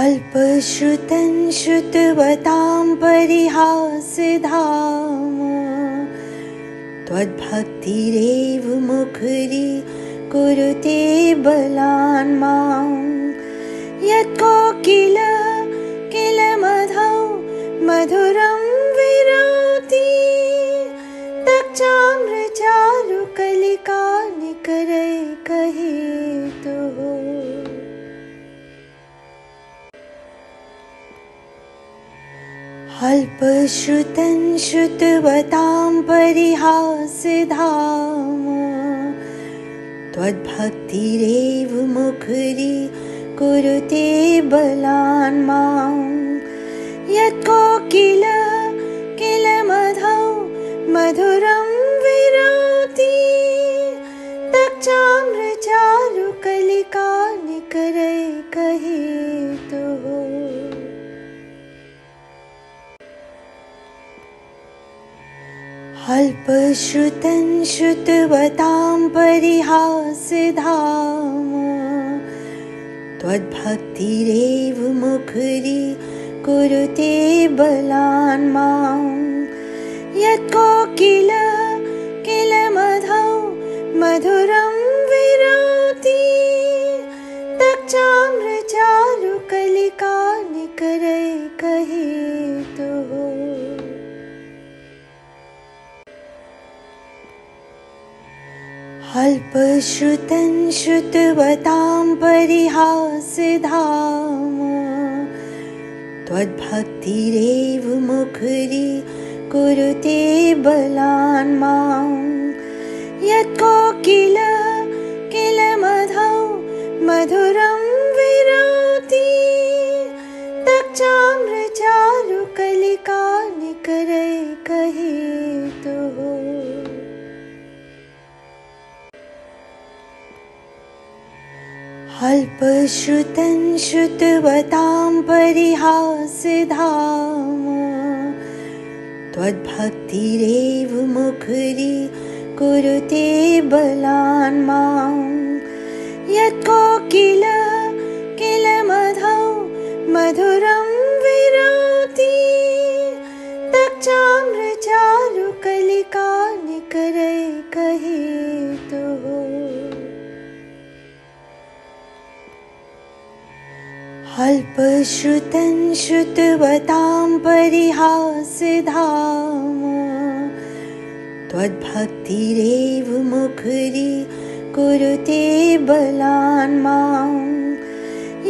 अल्पश्रुतं श्रुतवतां परिहासधाम त्वद्भक्तिरेव मुखरी कुरुते बलान् मां यत्कोकिल किल मधौ मधुरं विरोति तच्चाम्रचारुकलिका निकरैकहेतुः। अल्पश्रुतं श्रुतवतां परिहासधाम त्वद्भक्तिरेव मुखरी कुरुते बलान् मां यत्कोकिल किल मधौ मधुरं विरोति तच्चाम्रचारुकलिका निकरैकहेतुः। अल्पश्रुतं श्रुतवतां परिहासधाम त्वद्भक्तिरेव मुखरी कुरुते बलान् मां यत्कोकिल किल मधौ मधुरं विरोति तच्चाम्रचारुकलिका निकरैकहेतुः। अल्पश्रुतं श्रुतवतां परिहासधाम त्वद्भक्तिरेव मुखरी कुरुते बलान् मां यत्कोकिल किल मधौ मधुरं विरोति तच्चाम्रचारुकलिका निकरैकहेतुः। अल्पश्रुतं श्रुतवतां परिहासधाम त्वद्भक्तिरेव मुखरी कुरुते बलान् मां यत्कोकिल किल मधौ मधुरं विरोति तच्चाम्रचारुकलिका निकरैकहेतुः। अल्पश्रुतं श्रुतवतां परिहासधाम त्वद्भक्तिरेव मुखरी कुरुते बलान् मां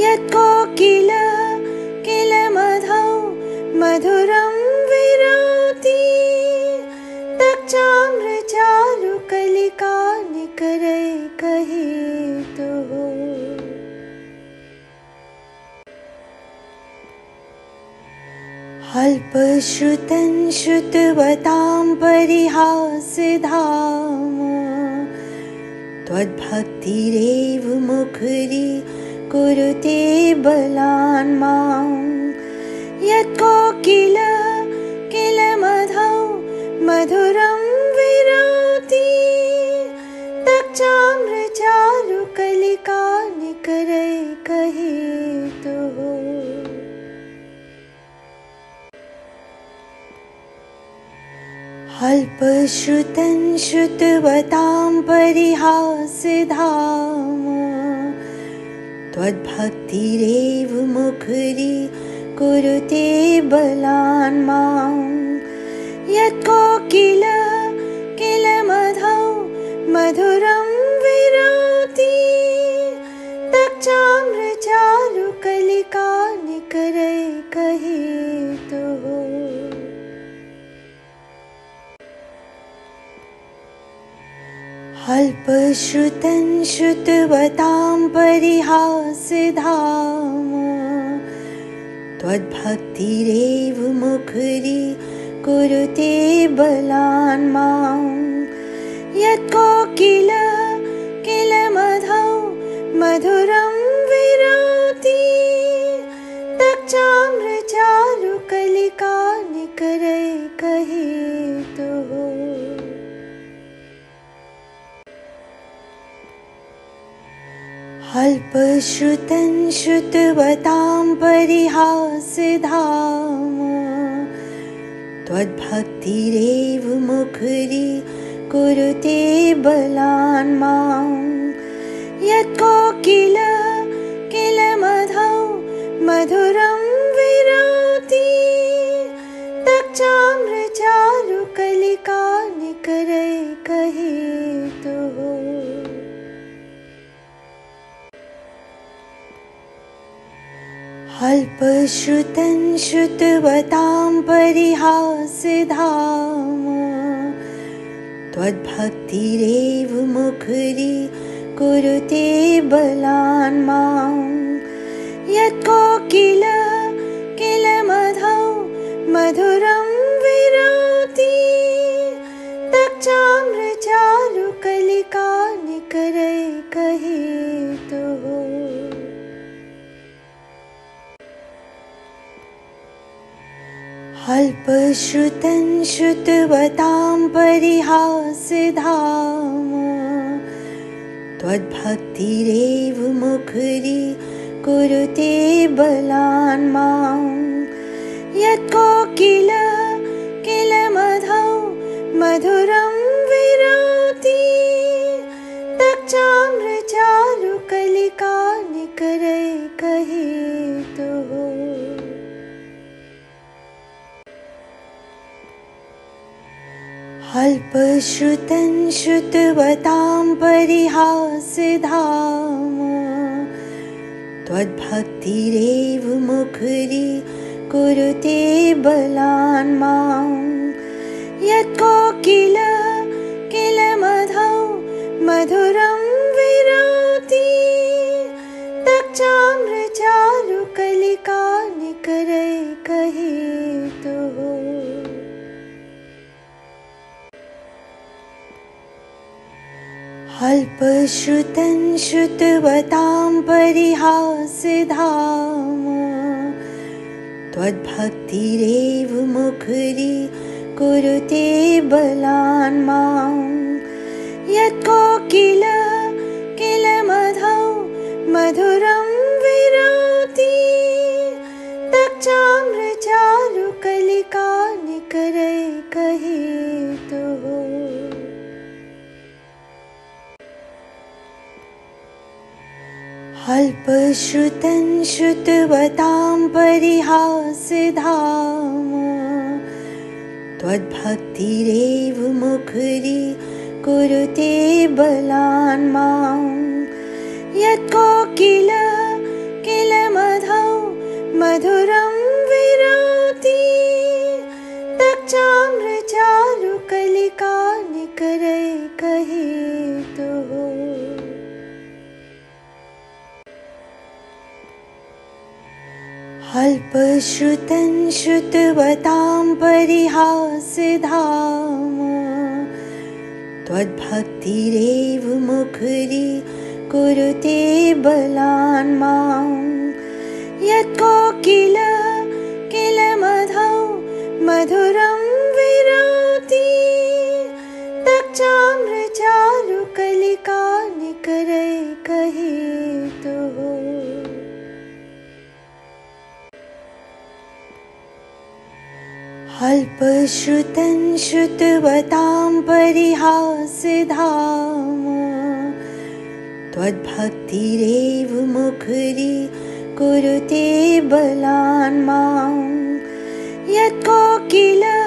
यत्कोकिल किल मधौ मधुरं विरोति तच्चाम्रचारुकलिका निकरैकहेतुः। अल्पश्रुतं श्रुतवतां परिहासधाम त्वद्भक्तिरेव मुखरी कुरुते बलान् मां यत्कोकिल किल मधौ मधुरं विरोति तच्चाम्रचारुकलिका निकरैकहेतुः। अल्पश्रुतं श्रुतवतां परिहासधाम त्वद्भक्तिरेव मुखरी कुरुते बलान् मां यत्कोकिल किल मधौ मधुरं विरोति तच्चाम्रचारुकलिका निकरैकहेतुः। अल्पश्रुतं श्रुतवतां परिहासधाम त्वद्भक्तिरेव मुखरी कुरुते बलान् मां यत्कोकिल किल मधौ मधुरं विरोति तच्चाम्रचारुकलिका निकरैकहेतुः। अल्पश्रुतं श्रुतवतां परिहासधाम त्वद्भक्तिरेव मुखरी कुरुते बलान् मां यत्कोकिलः किल मधौ मधुरं विरोति तच्चाम्रचारुकलिका निकरैकहेतुः अल्पश्रुतं श्रुतवतां परिहासधाम त्वद्भक्तिरेव मुखरी कुरुते बलान् मां यत्कोकिलः किल मधौ मधुरं विरोति तच्चाम्रचारुकलिका निकरैकहेतुः अल्पश्रुतं श्रुतवतां परिहासधाम त्वद्भक्तिरेव मुखरी कुरुते बलान् मां यत्कोकिलः किल मधौ मधुरं विरोति तच्चाम्रचारुकलिका निकरैकहेतुः अल्पश्रुतं श्रुतवतां परिहासधाम त्वद्भक्तिरेव मुखरी कुरुते बलान् मां यत्कोकिलः किल मधौ मधुरं विरोति तच्चाम्रचारुकलिका निकरैकहेतुः अल्पश्रुतं श्रुतवतां परिहासधाम त्वद्भक्तिरेव मुखरी कुरुते बलान् मां यत्कोकिलः किल मधौ मधुरं विरोति तच्चाम्रचारुकलिका निकरैकहेतुः अल्पश्रुतं श्रुतवतां परिहासधाम त्वद्भक्तिरेव मुखरी कुरुते बलान् मां यत्कोकिलः किल मधौ मधुरं विरोति तच्चाम्रचारुकलिका निकरैकहेतुः अल्पश्रुतं श्रुतवतां परिहासधाम त्वद्भक्तिरेव मुखरी कुरुते बलान् मां यत्कोकिलः किल मधौ मधुरं विरोति तच्चाम्रचारुकलिका निकरैकहेतुः अल्पश्रुतं श्रुतवतां परिहासधाम त्वद्भक्तिरेव मुखरी कुरुते बलान् मां यत्कोकिलः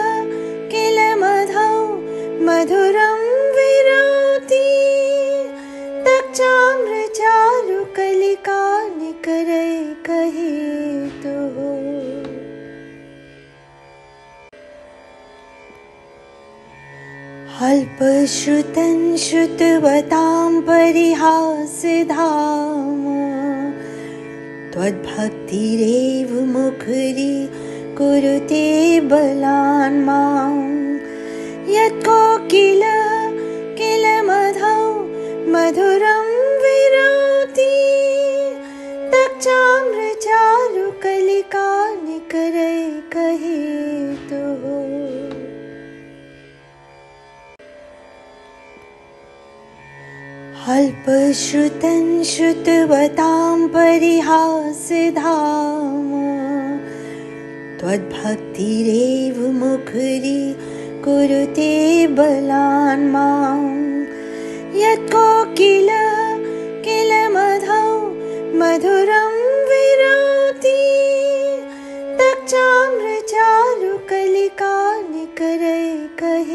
किल मधौ मधुरं विरोति तच्चाम्रचारुकलिका निकरैकहेतुः अल्पश्रुतं श्रुतवतां परिहासधाम त्वद्भक्तिरेव मुखरी कुरुते बलान् मां यत्कोकिलः किल मधौ मधुरं विरोति तच्चाम्रचारुकलिका निकरैकहेतुः अल्प अल्पश्रुतं श्रुतवतां परिहासधाम त्वद्भक्तिरेव मुखरी कुरुते बलान् मां यत्कोकिलः किल मधौ मधुरं विरोति तच्चाम्रचारुकलिका निकरैकहेतुः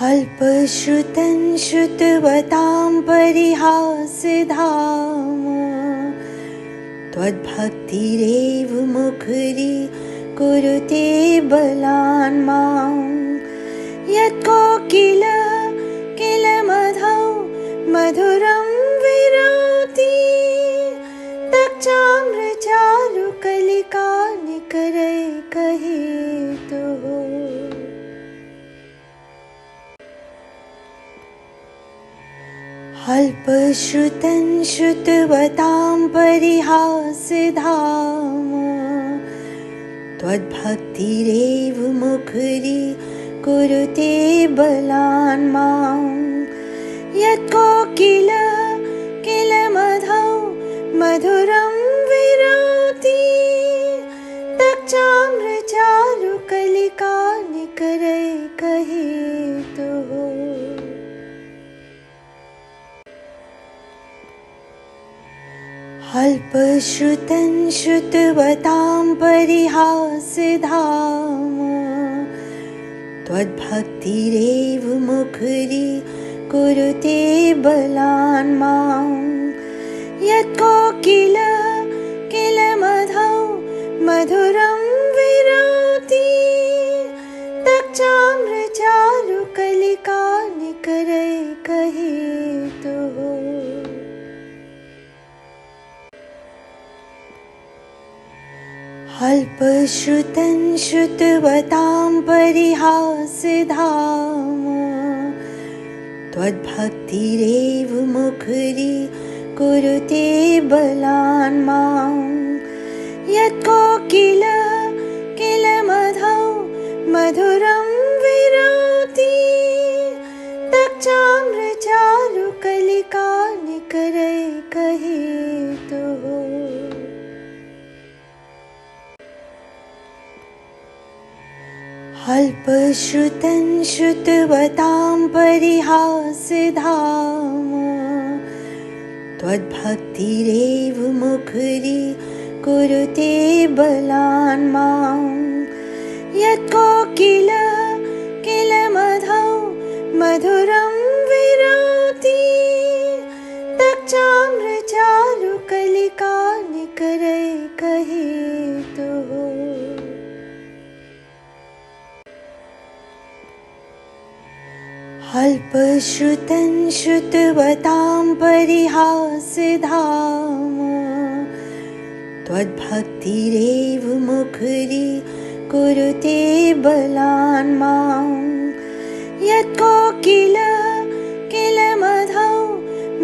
अल्पश्रुतं श्रुतवतां परिहासधाम त्वद्भक्तिरेव मुखरी कुरुते बलान् मां यत्कोकिलः किल मधौ मधुरं विरोति तच्चाम्रचारुकलिका निकरैकहेतुः अल्पश्रुतं श्रुतवतां परिहासधाम त्वद्भक्तिरेव मुखरी कुरुते बलान् मां यत्कोकिलः किल मधौ मधुरं विरोति तच्चाम्रचारुकलिका निकरैकहेतुः अल्पश्रुतं श्रुतवतां परिहासधाम त्वद्भक्तिरेव मुखरी कुरुते बलान् मां यत्कोकिलः किल मधौ मधुरं विरोति तच्चाम्रचारुकलिका निकरैकहेतुः अल्पश्रुतं श्रुतवतां परिहासधाम त्वद्भक्तिरेव मुखरी कुरुते बलान् मां यत्कोकिलः किल मधौ मधुरं विरोति तच्चाम्रचारुकलिका निकरैकहेतुः अल्पश्रुतं श्रुतवतां परिहासधाम त्वद्भक्तिरेव मुखरी कुरुते बलान् मां यत्कोकिलः किल मधौ मधुरं विरोति तच्चाम्रचारुकलिका निकरैकहेतुः अल्पश्रुतं श्रुतवतां परिहासधाम त्वद्भक्तिरेव मुखरी कुरुते बलान् मां यत्कोकिलः किल मधौ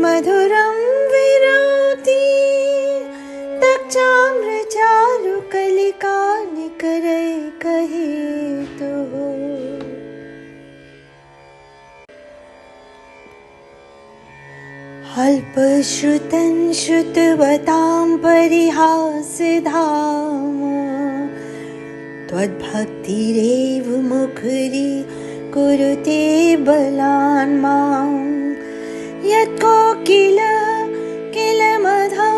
मधुरं विरोति तच्चाम्रचारुकलिका निकरैकहेतुः अल्पश्रुतं श्रुतवतां परिहासधाम त्वद्भक्तिरेव मुखरी कुरुते बलान् मां यत्कोकिलः किल मधौ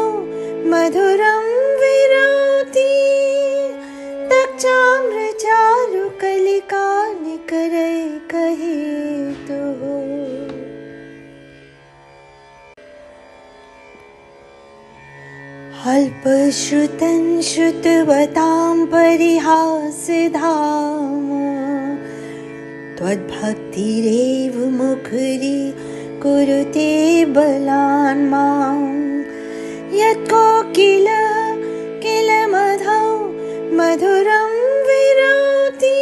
मधुरं विरोति तच्चाम्रचारुकलिका निकरैकहेतुः अल्पश्रुतं श्रुतवतां परिहासधाम त्वद्भक्तिरेव मुखरी कुरुते बलान् मां यत्कोकिलः किल मधौ मधुरं विरोति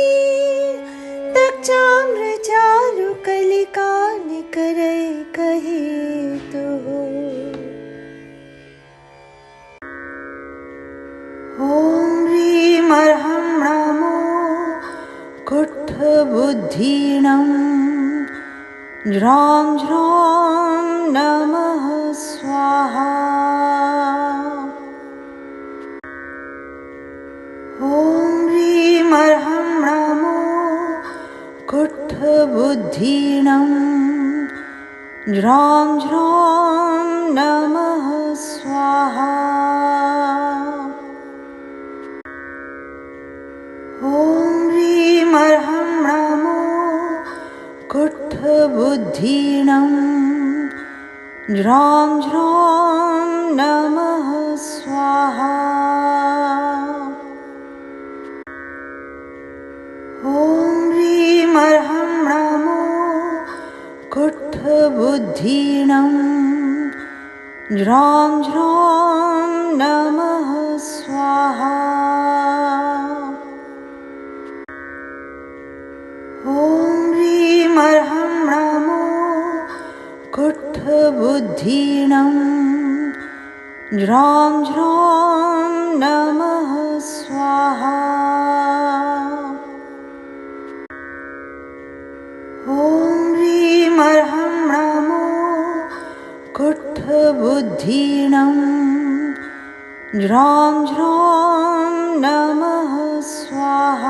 तच्चाम्रचारुकलिका निकरैकहेतुः ॐ ह्रीं अर्हं नमो ज्रां ज्रौं नमः स्वाहा। ॐ ह्रीमर्हं नमो कुट्ठबुद्धिनं। ज्रां ज्रौं नमः स्वाहा। ॐ ह्रीमर्हं नमो कुट्ठबुद्धिनं। ज्रां ज्रौं नमः स्वाहा। ॐ ह्रीमर्हं नमो कुट्ठबुद्धिनं। ज्रां ज्रौं नमः स्वाहा। ॐ ह्रीमर्हं नमो कुट्ठबुद्धिनं। ज्रां ज्रौं नमः स्वाहा। ॐ ह्रीमर्हं नमो कुट्ठबुद्धिनं। ज्रां ज्रौं नमः स्वाहा।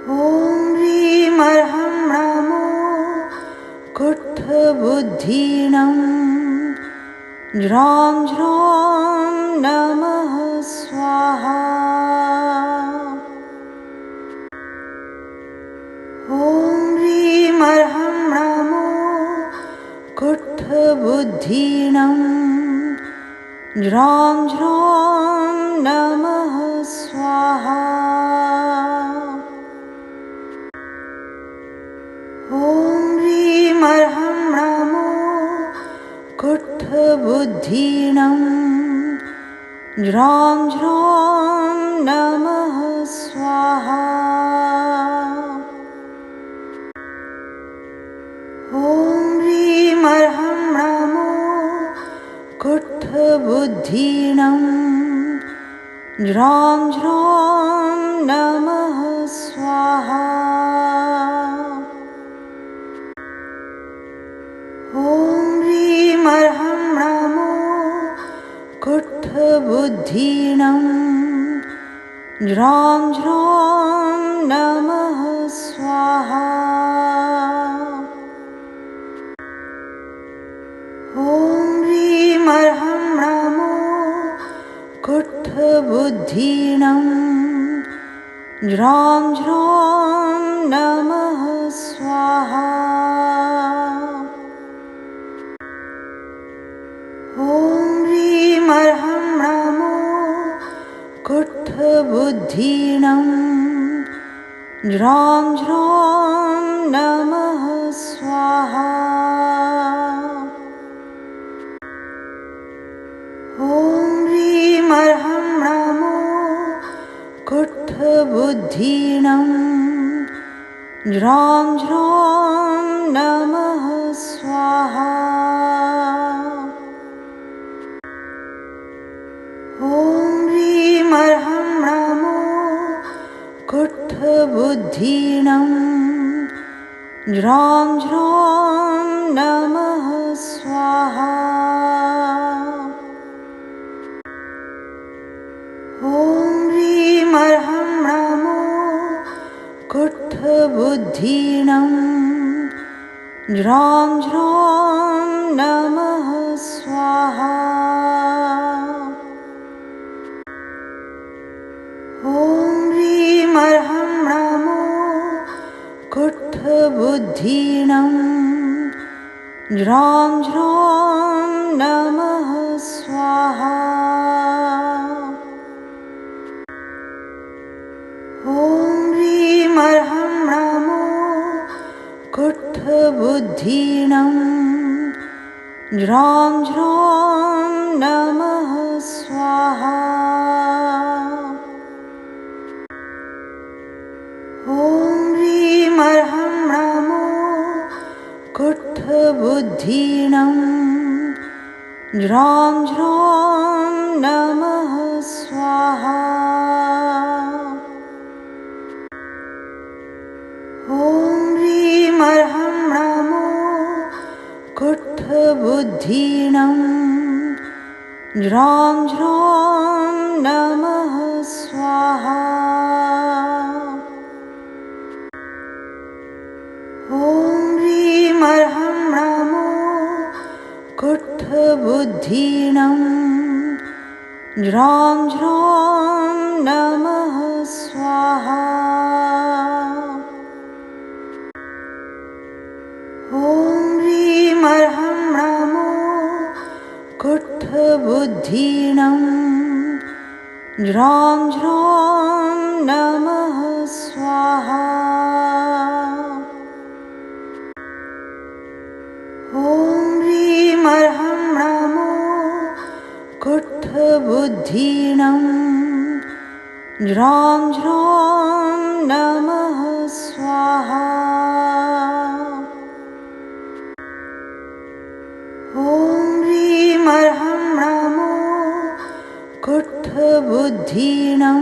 ॐ ह्रीमर्हं नमो कुट्ठबुद्धिनं। ज्रां ज्रौं नमः स्वाहा। ॐ ह्रीमर्हं नमो कुट्ठबुद्धिनं। ज्रां ज्रौं नमः स्वाहा। ॐ ह्रीमर्हं नमो कुट्ठबुद्धिनं। ज्रां ज्रौं नमः स्वाहा। ॐ ह्रीमर्हं नमो कुट्ठबुद्धिनं। ज्रां ज्रौं नमः स्वाहा। ॐ ह्रीमर्हं नमो कुट्ठबुद्धिनं। ज्रां ज्रौं नमः स्वाहा। ॐ ह्रीमर्हं नमो कुट्ठबुद्धिनं। ज्रां ज्रौं नमः स्वाहा। ॐ ह्रीमर्हं नमो कुट्ठबुद्धिनं। ज्रां ज्रौं नमः स्वाहा। ॐ ह्रीमर्हं नमो कुट्ठबुद्धिनं। ज्रां ज्रौं नमः स्वाहा। ॐ ह्रीमर्हं नमो कुट्ठबुद्धिनं। ज्रां ज्रौं नमः स्वाहा। ॐ ह्रीमर्हं नमो कुट्ठबुद्धिनं। ज्रां ज्रौं नमः स्वाहा। ॐ ह्रीमर्हं नमो कुट्ठबुद्धिनं। ज्रां ज्रौं नमः स्वाहा। ॐ ह्रीमर्हं नमो कुट्ठबुद्धिनं। ज्रां ज्रौं नमः स्वाहा। ॐ ह्रीमर्हं नमो कुट्ठबुद्धिनं। ज्रां ज्रौं नमः स्वाहा। कुट्ठबुद्धीनं ज्रां ज्रौं नमः स्वाहा। ॐ ह्रीं अर्हं नमो कुट्ठबुद्धीनं ज्रां ज्रौं नमः स्वाहा। ॐ ह्रीं अर्हं नमो कुट्ठबुद्धीनं ज्रां ज्रौं नमः स्वाहा। ॐ ह्रीं अर्हं नमो कुट्ठबुद्धीनं ज्रां ज्रौं नमः स्वाहा। ॐ ह्रीं अर्हं नमो कुट्ठबुद्धीनं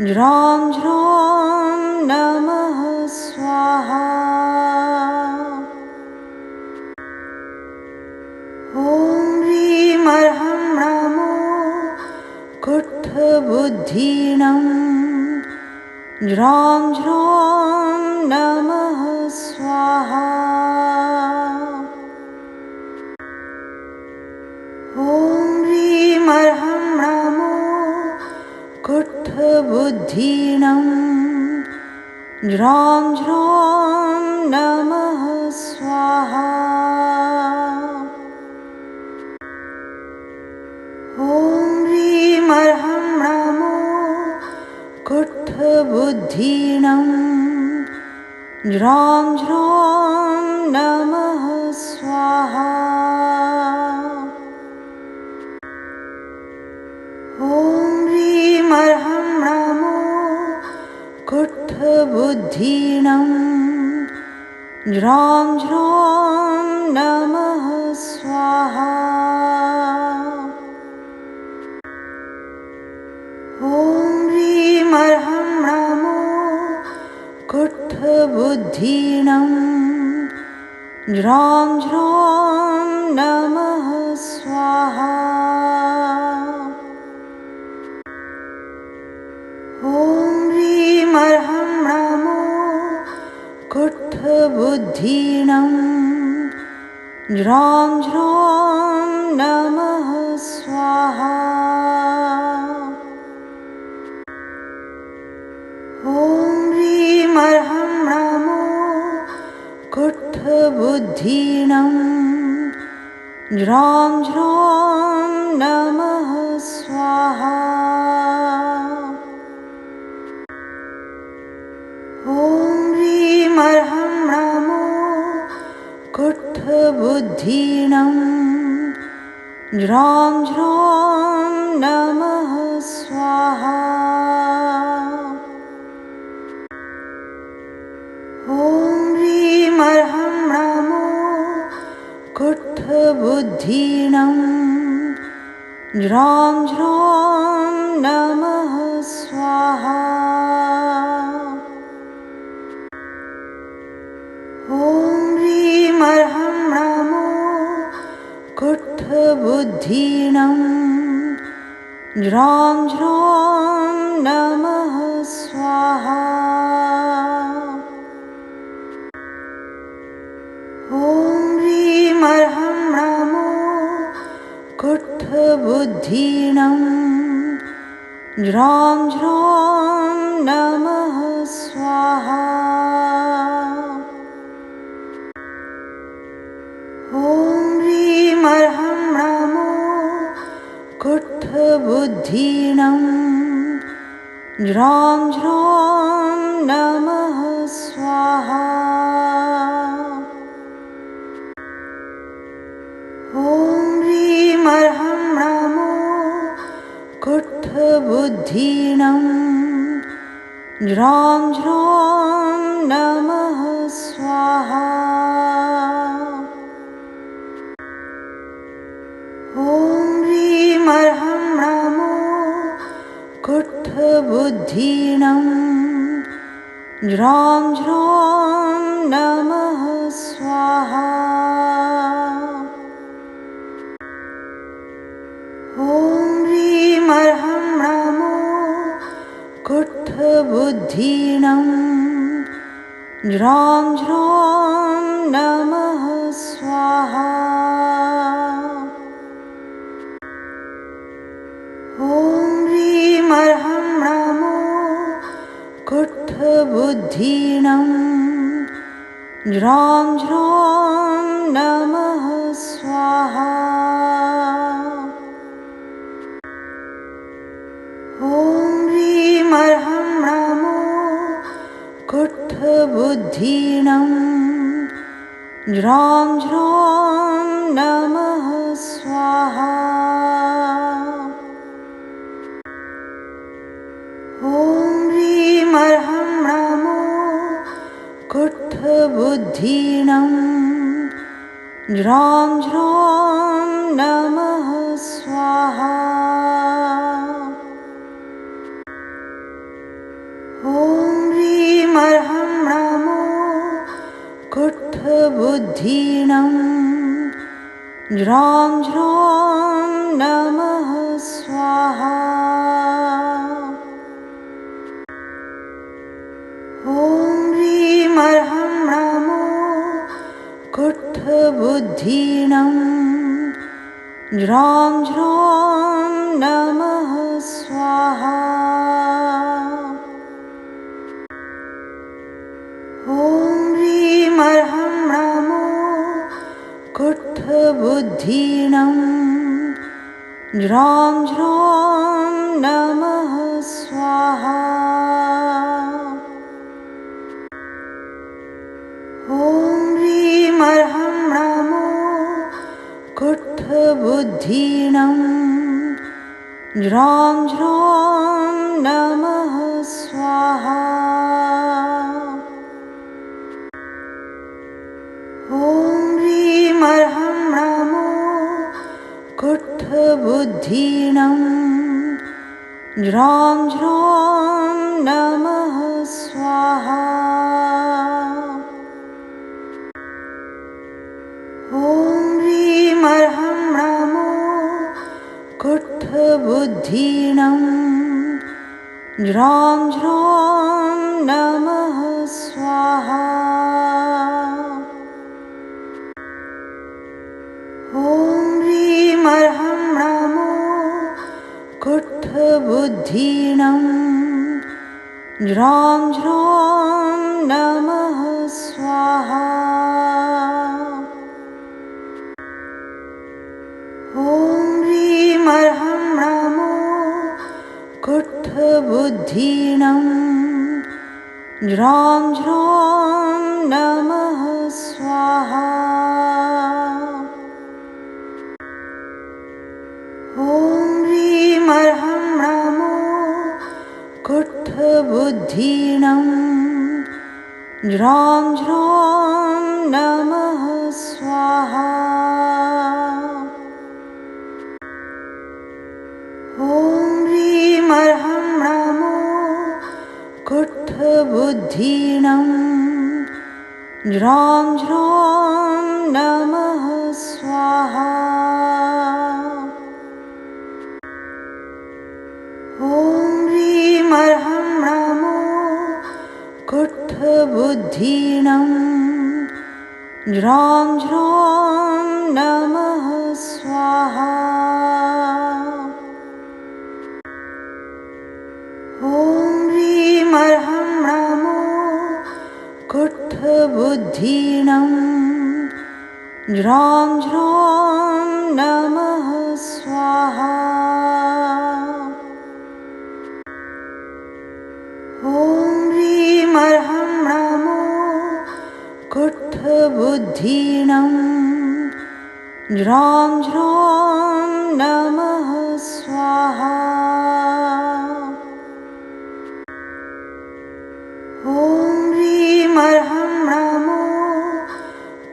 ज्रां ज्रौं नमः स्वाहा। ॐ ह्रीं अर्हं नमो कुट्ठबुद्धीनं ज्रां ज्रौं नमः स्वाहा। ॐ ह्रीं अर्हं नमो कुट्ठबुद्धीनं ज्रां ज्रौं नमः स्वाहा। ॐ ह्रीं अर्हं नमो कुट्ठबुद्धीनं ज्रां ज्रौं नमः स्वाहा। ॐ ह्रीं अर्हं नमो कुट्ठबुद्धीनं ज्रां ज्रौं नमः स्वाहा। ॐ ह्रीं अर्हं नमो कुट्ठबुद्धीनं ज्रां ज्रौं नमः स्वाहा। ॐ ह्रीं अर्हं नमो कुट्ठबुद्धीनं ज्रां ज्रौं नमः स्वाहा। ॐ ह्रीं अर्हं नमो कुट्ठबुद्धीनं ज्रां ज्रौं नमः स्वाहा। ॐ ह्रीं अर्हं नमो कुट्ठबुद्धीनं ज्रां ज्रौं नमः स्वाहा। ॐ ह्रीं अर्हं नमो कुट्ठबुद्धीनं ज्रां ज्रौं नमः स्वाहा। ॐ ह्रीं अर्हं नमो कुट्ठबुद्धीनं ज्रां ज्रौं नमः स्वाहा। ॐ ह्रीं अर्हं नमो कुट्ठबुद्धीनं ज्रां ज्रौं नमः स्वाहा। ॐ ह्रीं अर्हं नमो कुट्ठबुद्धीनं ज्रां ज्रौं नमः स्वाहा। ॐ ह्रीं अर्हं नमो कुट्ठबुद्धीनं ज्रां ज्रौं नमः स्वाहा। ॐ ह्रीं अर्हं नमो कुट्ठबुद्धीनं ज्रां ज्रौं नमः स्वाहा। कुट्ठबुद्धीनं ज्रां ज्रौं नमः स्वाहा। ॐ ह्रीं अर्हं नमो कुट्ठबुद्धीनं ज्रां ज्रौं नमः स्वाहा। ॐ ह्रीं अर्हं नमो कुट्ठबुद्धीनं ज्रां ज्रौं नमः स्वाहा। ॐ ह्रीं अर्हं नमो कुट्ठबुद्धीनं ज्रां ज्रौं नमः स्वाहा। ॐ ह्रीं अर्हं नमो कुट्ठबुद्धीनं ज्रां ज्रौं नमः स्वाहा। ॐ ह्रीं अर्हं नमो कुट्ठबुद्धीनं ज्रां ज्रौं नमः स्वाहा। ॐ ह्रीं अर्हं नमो कुट्ठबुद्धीनं ज्रां ज्रौं नमः स्वाहा। ॐ ह्रीं अर्हं नमो कुट्ठबुद्धीनं ज्रां ज्रौं नमः स्वाहा। ॐ ह्रीं अर्हं नमो कुट्ठबुद्धीनं ज्रां ज्रौं नमः स्वाहा। ॐ ह्रीं अर्हं नमो कुट्ठबुद्धीनं ज्रां ज्रौं नमः स्वाहा। ॐ ह्रीं अर्हं नमो कुट्ठबुद्धीनं ज्रां ज्रौं नमः स्वाहा। ॐ ह्रीं अर्हं नमो कुट्ठबुद्धीनं ज्रां ज्रौं नमः स्वाहा। ॐ ह्रीं अर्हं नमो कुट्ठबुद्धीनं ज्रां ज्रौं नमः स्वाहा। ॐ ह्रीं अर्हं नमो कुट्ठबुद्धीनं ज्रां ज्रौं नमः स्वाहा। ॐ ह्रीं अर्हं नमो कुट्ठबुद्धीनं ज्रां ज्रौं नमः स्वाहा। ॐ ह्रीं अर्हं नमो कुट्ठबुद्धीनं ज्रां ज्रौं नमः स्वाहा। ॐ ह्रीं अर्हं नमो कुट्ठबुद्धीनं ज्रां ज्रौं नमः स्वाहा। ॐ ह्रीं अर्हं नमो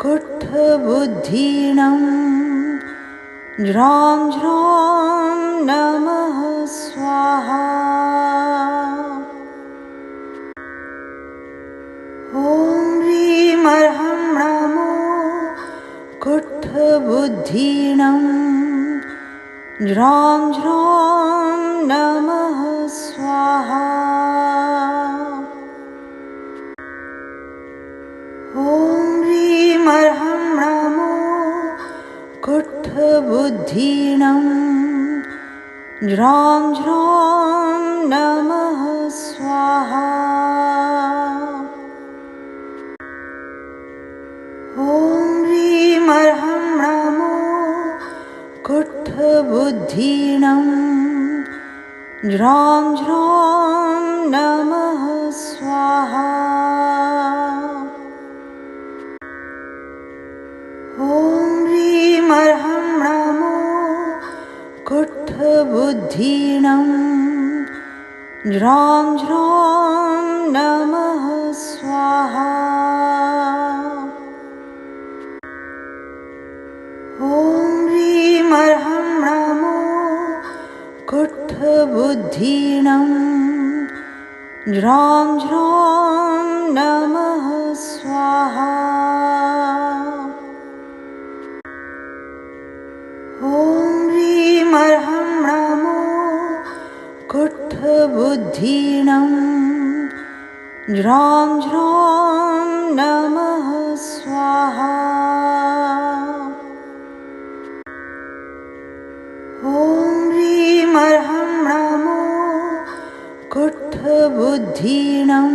कुट्ठबुद्धीनं ज्रां ज्रौं नमः स्वाहा। ॐ ह्रीं अर्हं नमो कुट्ठबुद्धीनं ज्रां ज्रौं नमः स्वाहा। ज्रां ज्रौं नमः स्वाहा। ॐ ह्रीं ह्रं नमो कुट्ठबुद्धिनं। ज्रां ज्रौं नमः स्वाहा। ॐ ह्रीं ह्रं नमो कुट्ठबुद्धिनं। ज्रां ज्रौं नमः स्वाहा। ॐ ह्रीं ह्रं नमो कुट्ठबुद्धिनं। ज्रां ज्रौं नमः स्वाहा। ॐ ह्रीं ह्रं नमो कुट्ठबुद्धिनं। ज्रां ज्रौं नमः स्वाहा। ॐ ह्रीं ह्रं नमो कुट्ठबुद्धिनं।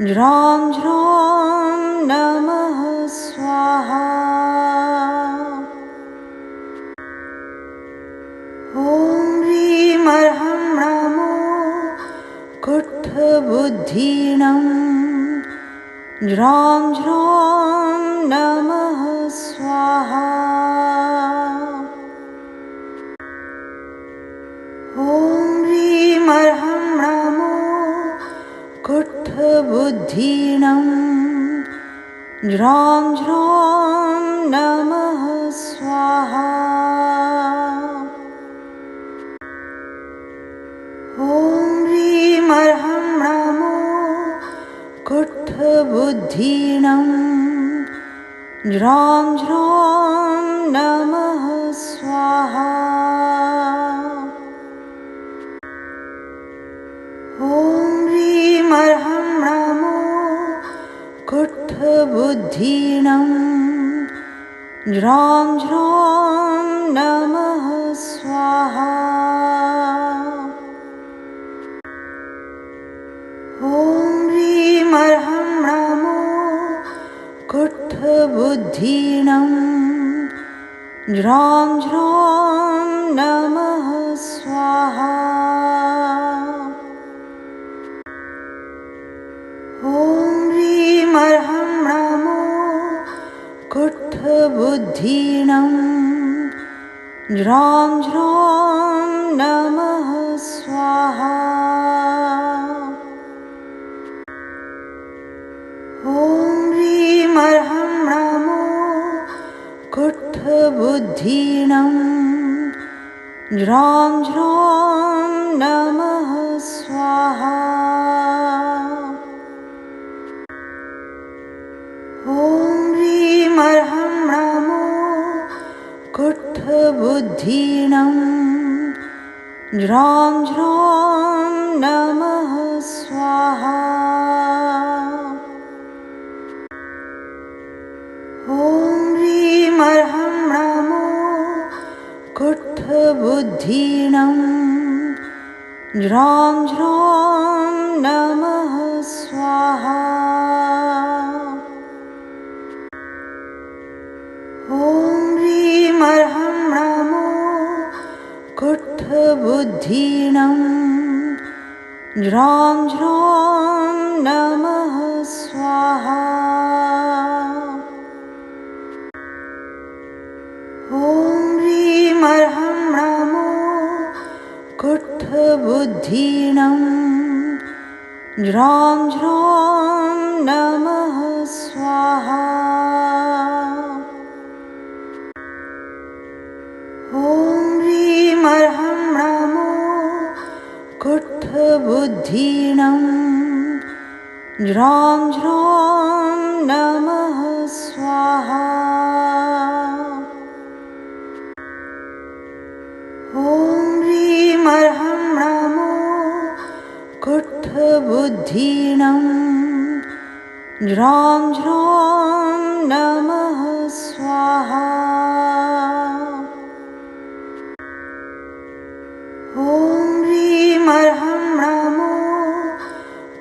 ज्रां ज्रौं नमः स्वाहा। ॐ ह्रीं ह्रं नमो कुट्ठबुद्धिनं। ज्रां ज्रौं नमः स्वाहा। ॐ ह्रीं ह्रं नमो कुट्ठबुद्धिनं। ज्रां ज्रौं नमः स्वाहा। ॐ ह्रीं ह्रं नमो कुट्ठबुद्धिनं। ज्रां ज्रौं नमः स्वाहा। ॐ ह्रीं ह्रं नमो कुट्ठबुद्धिनं। ज्रां ज्रौं नमः स्वाहा। ॐ ह्रीं ह्रं नमो कुट्ठबुद्धिनं। ज्रां ज्रौं नमः स्वाहा। ॐ ह्रीं ह्रं नमो कुट्ठबुद्धिनं। ज्रां ज्रौं नमः स्वाहा। ॐ ह्रीं ह्रं नमो कुट्ठबुद्धिनं। ज्रां ज्रौं नमः स्वाहा। ॐ ह्रीं ह्रं नमो कुट्ठबुद्धिनं। ज्रां ज्रौं नमः स्वाहा। ॐ ह्रीं ह्रं नमो कुट्ठबुद्धिनं। ज्रां ज्रौं नमः स्वाहा। ॐ ह्रीं ह्रं नमो कुट्ठबुद्धिनं। ज्रां ज्रौं नमः स्वाहा। ॐ ह्रीं ह्रं नमो कुट्ठबुद्धिनं। ज्रां ज्रौं नमः स्वाहा। ॐ ह्रीं ह्रं नमो कुट्ठबुद्धिनं। ज्रां ज्रौं नमः स्वाहा। ॐ ह्रीं ह्रं नमो कुट्ठबुद्धिनं। ज्रां ज्रौं नमः स्वाहा।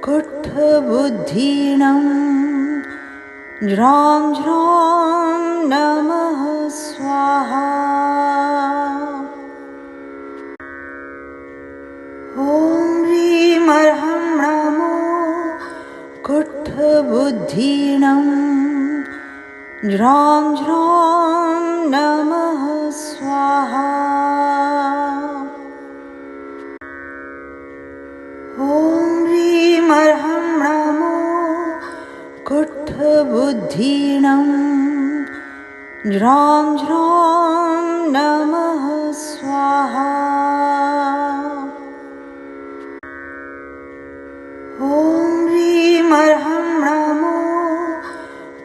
कुट्ठबुद्धीनं ज्रां ज्रौं नमः स्वाहा। ॐ ह्रीं ह्रं नमो कुट्ठबुद्धीनं ज्रां ज्रौं नमः स्वाहा। ॐ ह्रीं ह्रं नमो कुट्ठबुद्धीनं ज्रां ज्रौं नमः स्वाहा। ॐ ह्रीं ह्रं नमो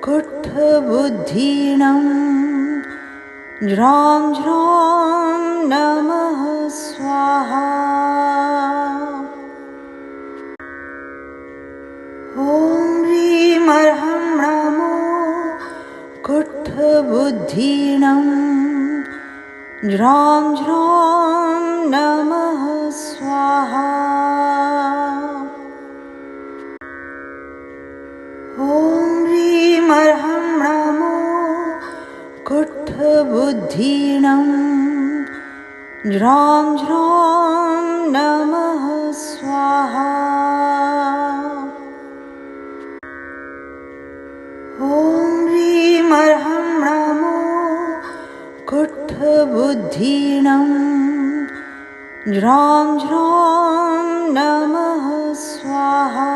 कुट्ठबुद्धीनं ज्रां ज्रौं नमः स्वाहा। ॐ ह्रीं ह्रं नमो कुट्ठबुद्धीनं ज्रां ज्रौं नमः स्वाहा। ॐ ह्रीं ह्रं नमो कुट्ठबुद्धीनं ज्रां ज्रौं नमः स्वाहा। ॐ ह्रीं ह्रं नमो कुट्ठबुद्धीनं ज्रां ज्रौं नमः स्वाहा।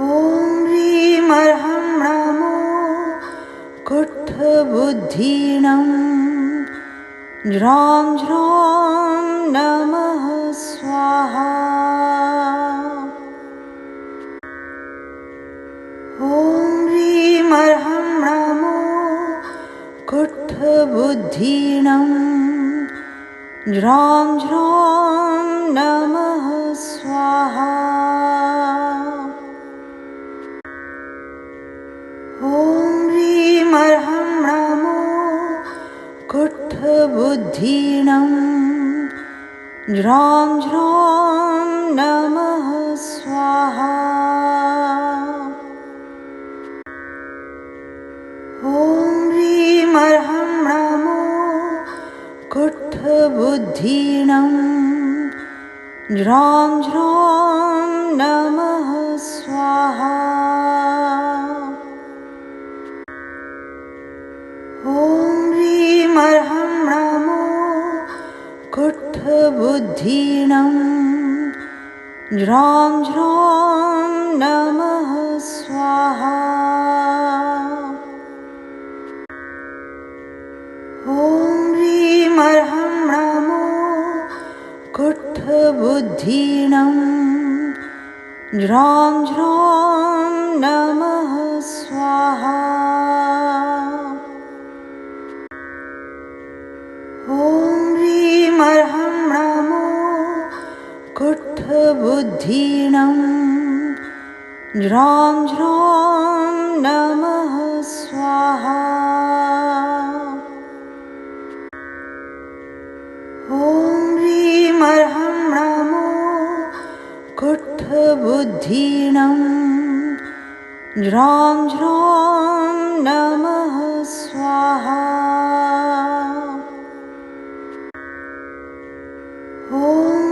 ॐ ह्रीं ह्रं नमो कुट्ठबुद्धीनं ज्रां ज्रौं नमः स्वाहा। ॐ ह्रीं ह्रं नमो कुट्ठबुद्धीनं ज्रां ज्रौं नमः स्वाहा। ॐ ह्रीं ह्रं नमो कुट्ठबुद्धीनं ज्रां ज्रौं नमः स्वाहा। ॐ ह्रीं ह्रं नमो कुट्ठबुद्धीनं ज्रां ज्रौं नमः स्वाहा। ॐ ह्रीं ह्रं नमो कुट्ठबुद्धीनं ज्रां ज्रौं नमः स्वाहा। ॐ ह्रीं ह्रं नमो कुट्ठबुद्धीनं ज्रां ज्रौं नमः स्वाहा। ॐ ह्रीं ह्रं नमो कुट्ठबुद्धीनं ज्रां ज्रौं नमः स्वाहा। ॐ ह्रीं ह्रं नमो कुट्ठबुद्धीनं ज्रां ज्रौं नमः स्वाहा। ॐ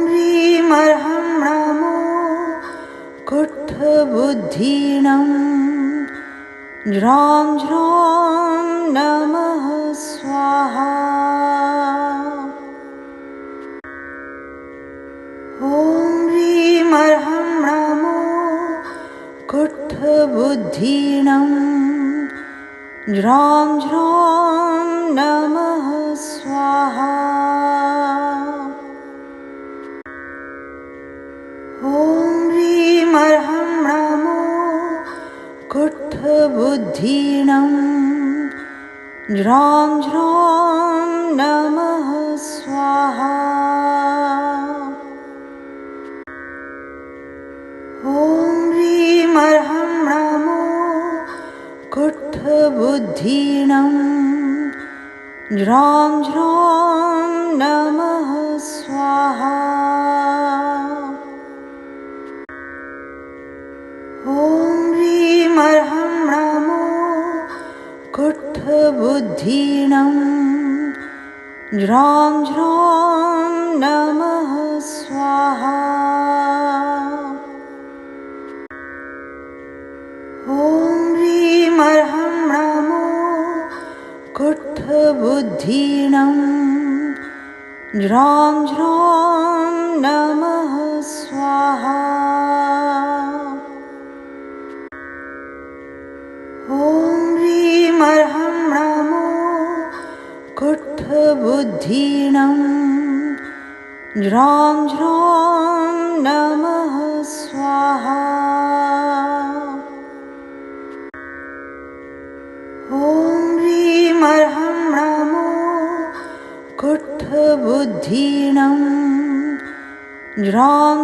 ह्रीं ह्रं नमो कुट्ठबुद्धीनं ज्रां ज्रौं नमः स्वाहा। ॐ ह्रीं ह्रं नमो कुट्ठबुद्धीनं ज्रां ज्रौं नमः स्वाहा। ॐ ह्रीं ह्रं नमो कुट्ठबुद्धीनं ज्रां ज्रौं नमः स्वाहा। ॐ ह्रीं ह्रं नमो कुट्ठबुद्धीनं ज्रां ज्रौं नमः स्वाहा। कुट्ठबुद्धीनं ज्रां ज्रौं नमः स्वाहा। ॐ ह्रीं अर्हं नमो कुट्ठबुद्धीनं ज्रां ज्रौं नमः स्वाहा। ॐ ह्रीं अर्हं नमो कुट्ठबुद्धीनं ज्रां ज्रौं नमः स्वाहा। ॐ ह्रीं अर्हं नमो कुट्ठबुद्धीनं ज्रां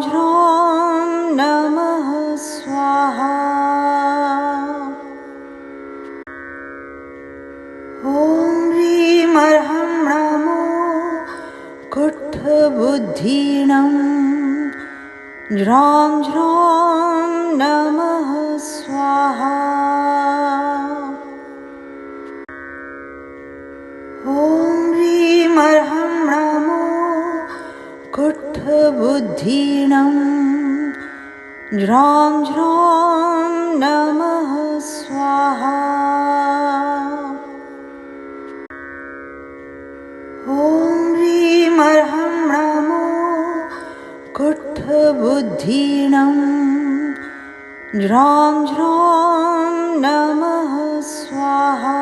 ज्रौं नमः स्वाहा। ॐ ह्रीं अर्हं नमो कुट्ठबुद्धीनं ज्रां ज्रौं नमः स्वाहा। ॐ ह्रीं अर्हं नमो कुट्ठबुद्धीनं ज्रां ज्रौं नमः स्वाहा। ॐ ह्रीं अर्हं नमो कुट्ठबुद्धीनं ज्रां ज्रौं नमः स्वाहा।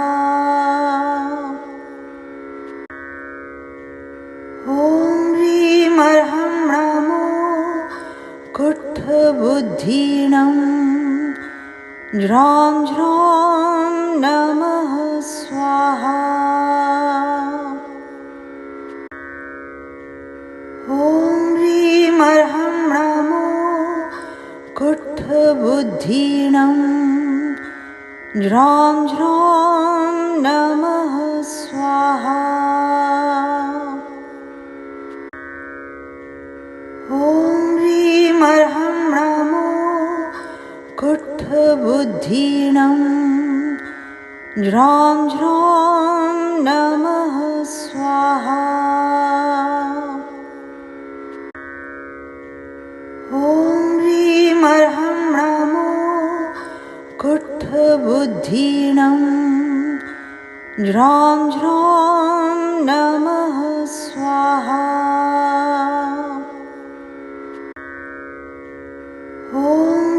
ॐ ह्रीं अर्हं नमो कुट्ठबुद्धीनं ज्रां ज्रौं नमः स्वाहा। ॐ ह्रीं अर्हं नमो कुट्ठबुद्धीनं ज्रां ज्रौं नमः स्वाहा। ॐ ह्रीं अर्हं नमो कुट्ठबुद्धीनं ज्रां ज्रौं नमः स्वाहा। ॐ ह्रीं अर्हं नमो कुट्ठबुद्धीनं ज्रां ज्रौं नमः स्वाहा। ॐ ह्रीं अर्हं नमो कुट्ठबुद्धीनं ज्रां ज्रौं नमः स्वाहा। ॐ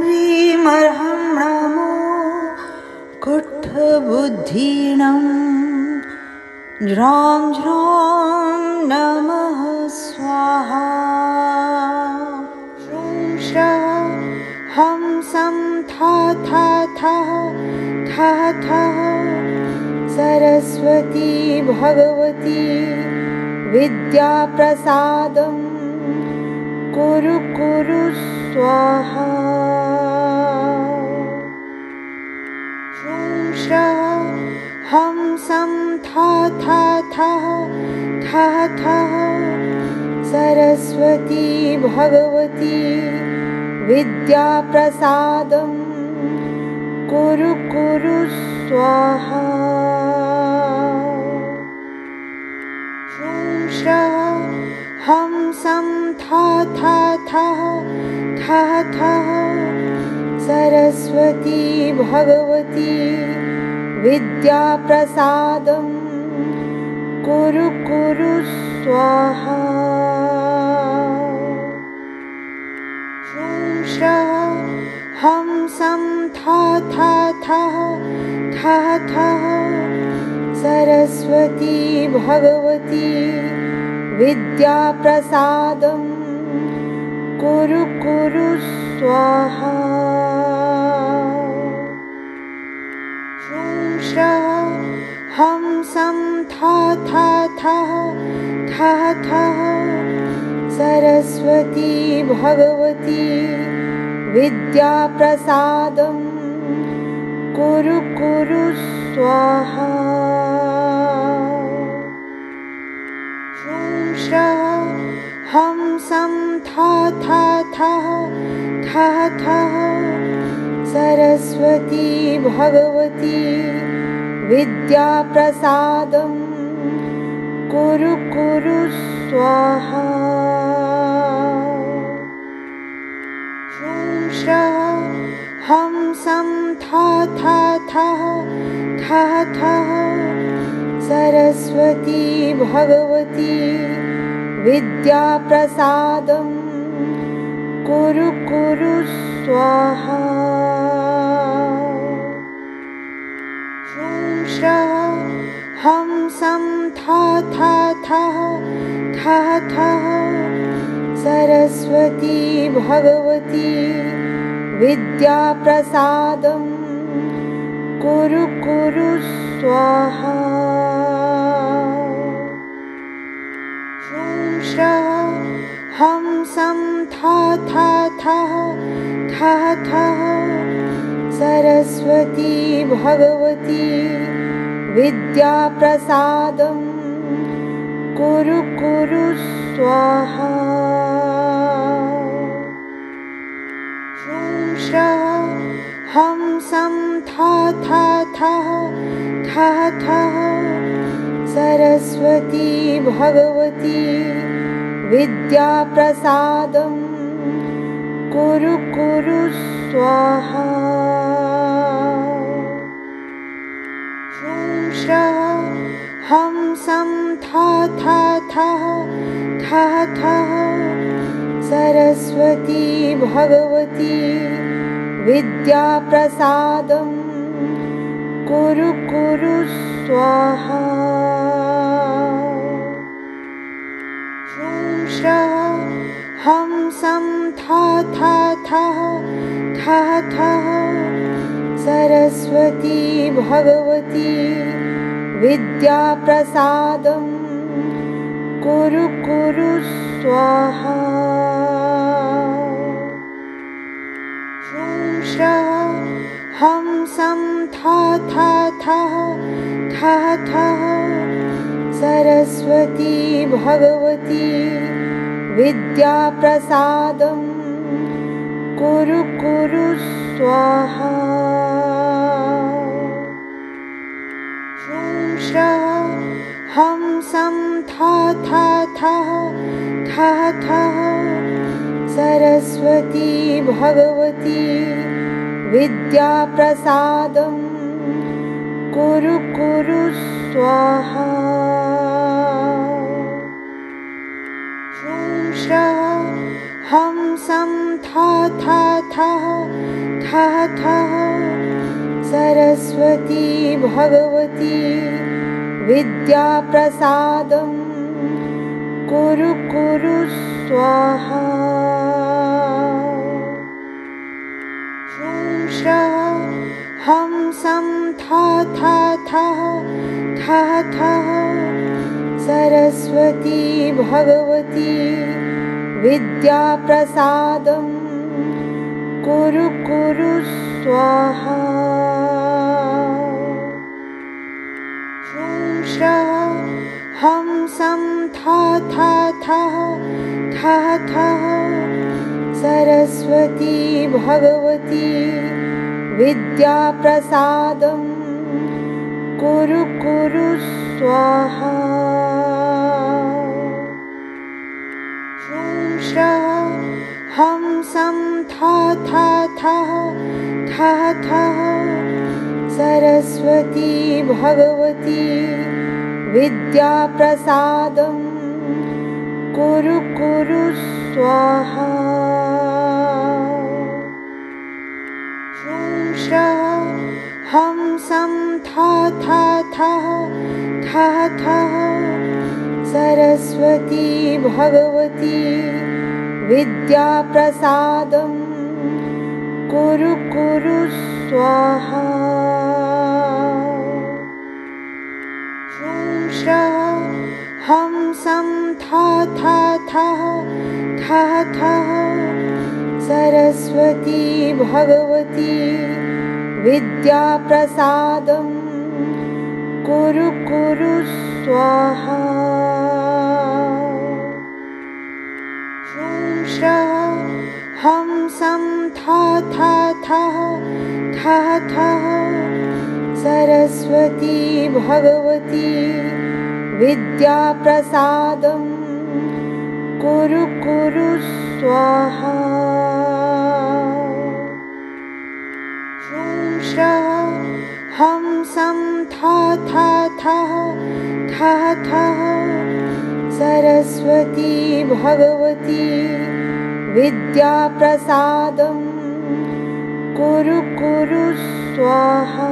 ह्रीं अर्हं नमो कुट्ठबुद्धीनं ज्रां ज्रौं नमः स्वाहा। श्रूं श्रः हंसं था था सरस्वती भगवती विद्याप्रसादं कुरु कुरु स्वाहा। श्रूं श्रः हंसं था सरस्वती भगवती विद्याप्रसादं कुरु कुरु स्वाहा। श्रूं श्रः हंसं था सरस्वती भगवती विद्याप्रसादं कुरु कुरु स्वाहा। श्रूं श्रः हंसं था सरस्वती भगवती विद्याप्रसादं कुरु कुरु स्वाहा। श्रूं श्रः हंसं था सरस्वती भगवती विद्याप्रसादं कुरु कुरु स्वाहा। ह्रूं श्रः हंसं था था थः थः थः सरस्वती भगवती विद्याप्रसादं कुरु कुरु स्वाहा। ह्रूं श्रः हंसं था था थः थः थः सरस्वती भगवती विद्याप्रसादं कुरु कुरु स्वाहा। ह्रूं श्रः हंसं था था थः थः थः सरस्वती भगवती विद्याप्रसादं कुरु कुरु स्वाहा। ह्रूं श्रः हंसं था था थः थः थः सरस्वती भगवती विद्याप्रसादं कुरु कुरु स्वाहा। ह्रूं श्रः हंसं था था थः थः थः सरस्वती भगवती विद्याप्रसादं कुरु कुरु स्वाहा। ह्रूं श्रः हंसं था था थः थः थः सरस्वती भगवती विद्याप्रसादं कुरु कुरु स्वाहा। ह्रूं श्रः हंसं था था थः थः थः सरस्वती भगवती विद्याप्रसादं कुरु कुरु स्वाहा। ह्रूं श्रः हंसं था था थः थः थः सरस्वती भगवती विद्याप्रसादं कुरु कुरु स्वाहा। ह्रूं श्रः हंसं था था थः थः थः सरस्वती भगवती विद्याप्रसादं कुरु कुरु स्वाहा। ह्रूं श्रः हंसं था था थः थः थः सरस्वती भगवती विद्याप्रसादं कुरु कुरु स्वाहा। ह्रूं श्रः हंसं था था थः थः थः सरस्वती भगवती विद्याप्रसादं कुरु कुरु स्वाहा। ह्रूं श्रः हंसं था था थः थः थः सरस्वती भगवती विद्याप्रसादं कुरु कुरु स्वाहा। ह्रूं श्रः हंसं था था थः थः थः सरस्वती भगवती विद्याप्रसादं कुरु कुरु स्वाहा। ह्रूं श्रः हंसं था था थः थः थः सरस्वती भगवती विद्याप्रसादं कुरु कुरु स्वाहा। ह्रूं श्रः हंसं था था थः थः थः सरस्वती भगवती विद्याप्रसादं कुरु कुरु स्वाहा। ह्रूं श्रः हंसं था था थः थः थः सरस्वती भगवती विद्याप्रसादं कुरु कुरु स्वाहा। ह्रूं श्रः हंसं था था थः थः थः सरस्वती भगवती विद्याप्रसादं कुरु कुरु स्वाहा।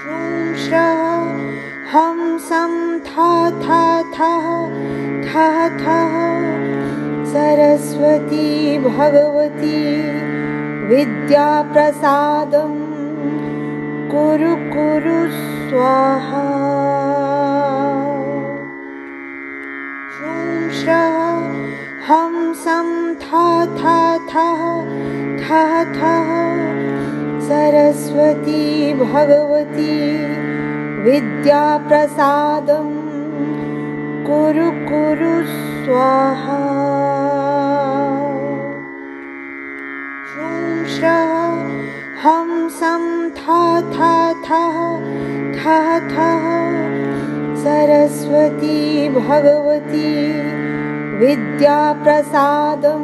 ह्रूं श्रः हंसं था था थः थः थः सरस्वती भगवती विद्याप्रसादं कुरु कुरु स्वाहा। ह्रूं श्रः हंसं था था थः थः थः सरस्वती भगवती विद्याप्रसादं कुरु कुरु स्वाहा। ह्रूं श्रः हंसं था था थः थः थः सरस्वती भगवती विद्याप्रसादं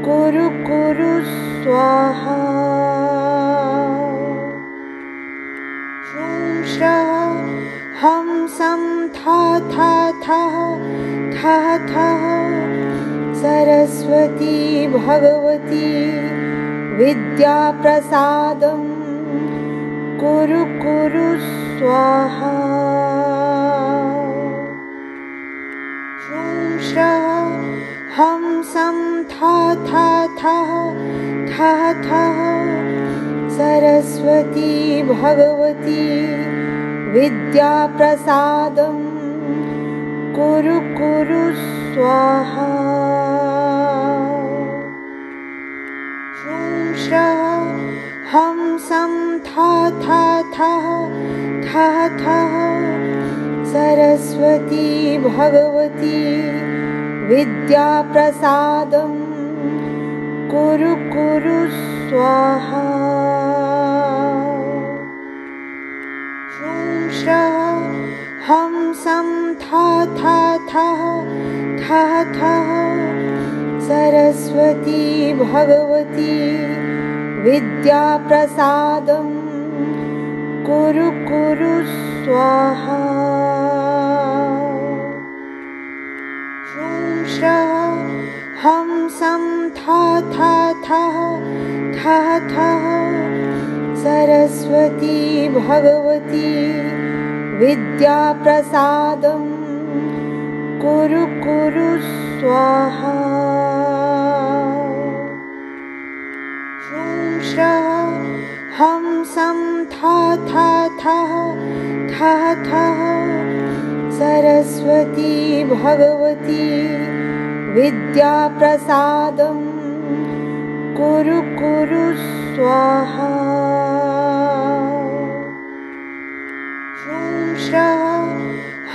कुरु कुरु स्वाहा। ह्रूं श्रः हंसं था था थः थः थः सरस्वती भगवती विद्याप्रसादं कुरु कुरु स्वाहा। ह्रूं श्रः हंसं था था थः थः थः सरस्वती भगवती विद्याप्रसादं कुरु कुरु स्वाहा। ह्रूं श्रः हंसं था था थः थः थः सरस्वती भगवती विद्याप्रसादं कुरु कुरु स्वाहा। ह्रूं श्रः हंसं था था थः थः थः सरस्वती भगवती विद्याप्रसादं कुरु कुरु स्वाहा। ह्रूं श्रः हंसं था था थः थः थः सरस्वती भगवती विद्याप्रसादं कुरु कुरु स्वाहा। ह्रूं श्रः हंसं था था थः थः थः सरस्वती भगवती विद्याप्रसादं कुरु कुरु स्वाहा। ह्रूं श्रः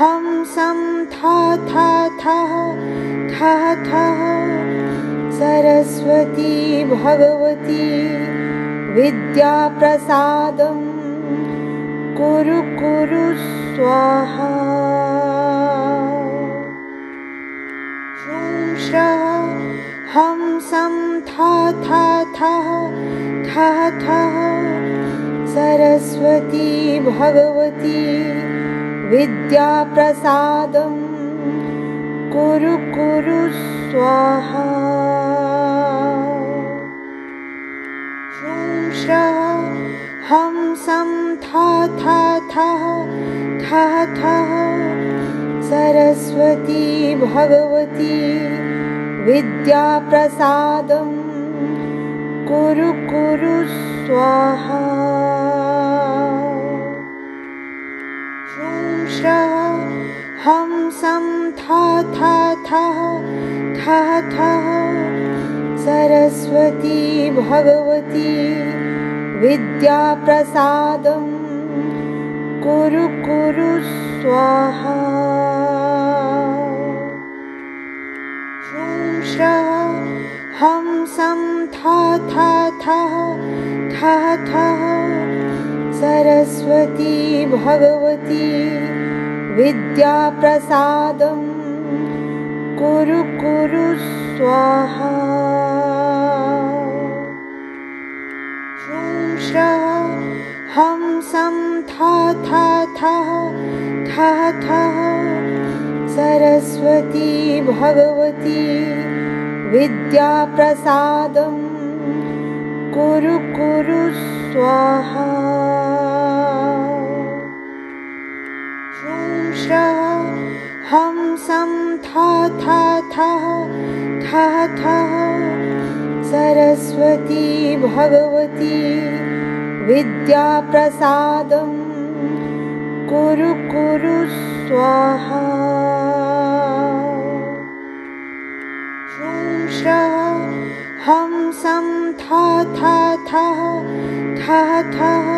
हंसं था था थः थः थः सरस्वती भगवती विद्याप्रसादं कुरु कुरु स्वाहा। ह्रूं श्रः हंसं था था थः थः थः सरस्वती भगवती विद्याप्रसादं कुरु कुरु स्वाहा। ह्रूं श्रः हंसं था था थः थः थः सरस्वती भगवती विद्याप्रसादं कुरु कुरु स्वाहा। ह्रूं श्रः हंसं था था थः थः थः सरस्वती भगवती विद्याप्रसादं कुरु कुरु स्वाहा। ह्रूं श्रः हंसं था था थः थः थः सरस्वती भगवती विद्याप्रसादं कुरु कुरु स्वाहा। ह्रूं श्रः हंसं था था थः थः थः सरस्वती भगवती विद्याप्रसादं कुरु कुरु स्वाहा। ह्रूं श्रः हंसं था था थः थः थः सरस्वती भगवती विद्याप्रसादं कुरु कुरु स्वाहा। ह्रूं श्रः हंसं था था थः थः थः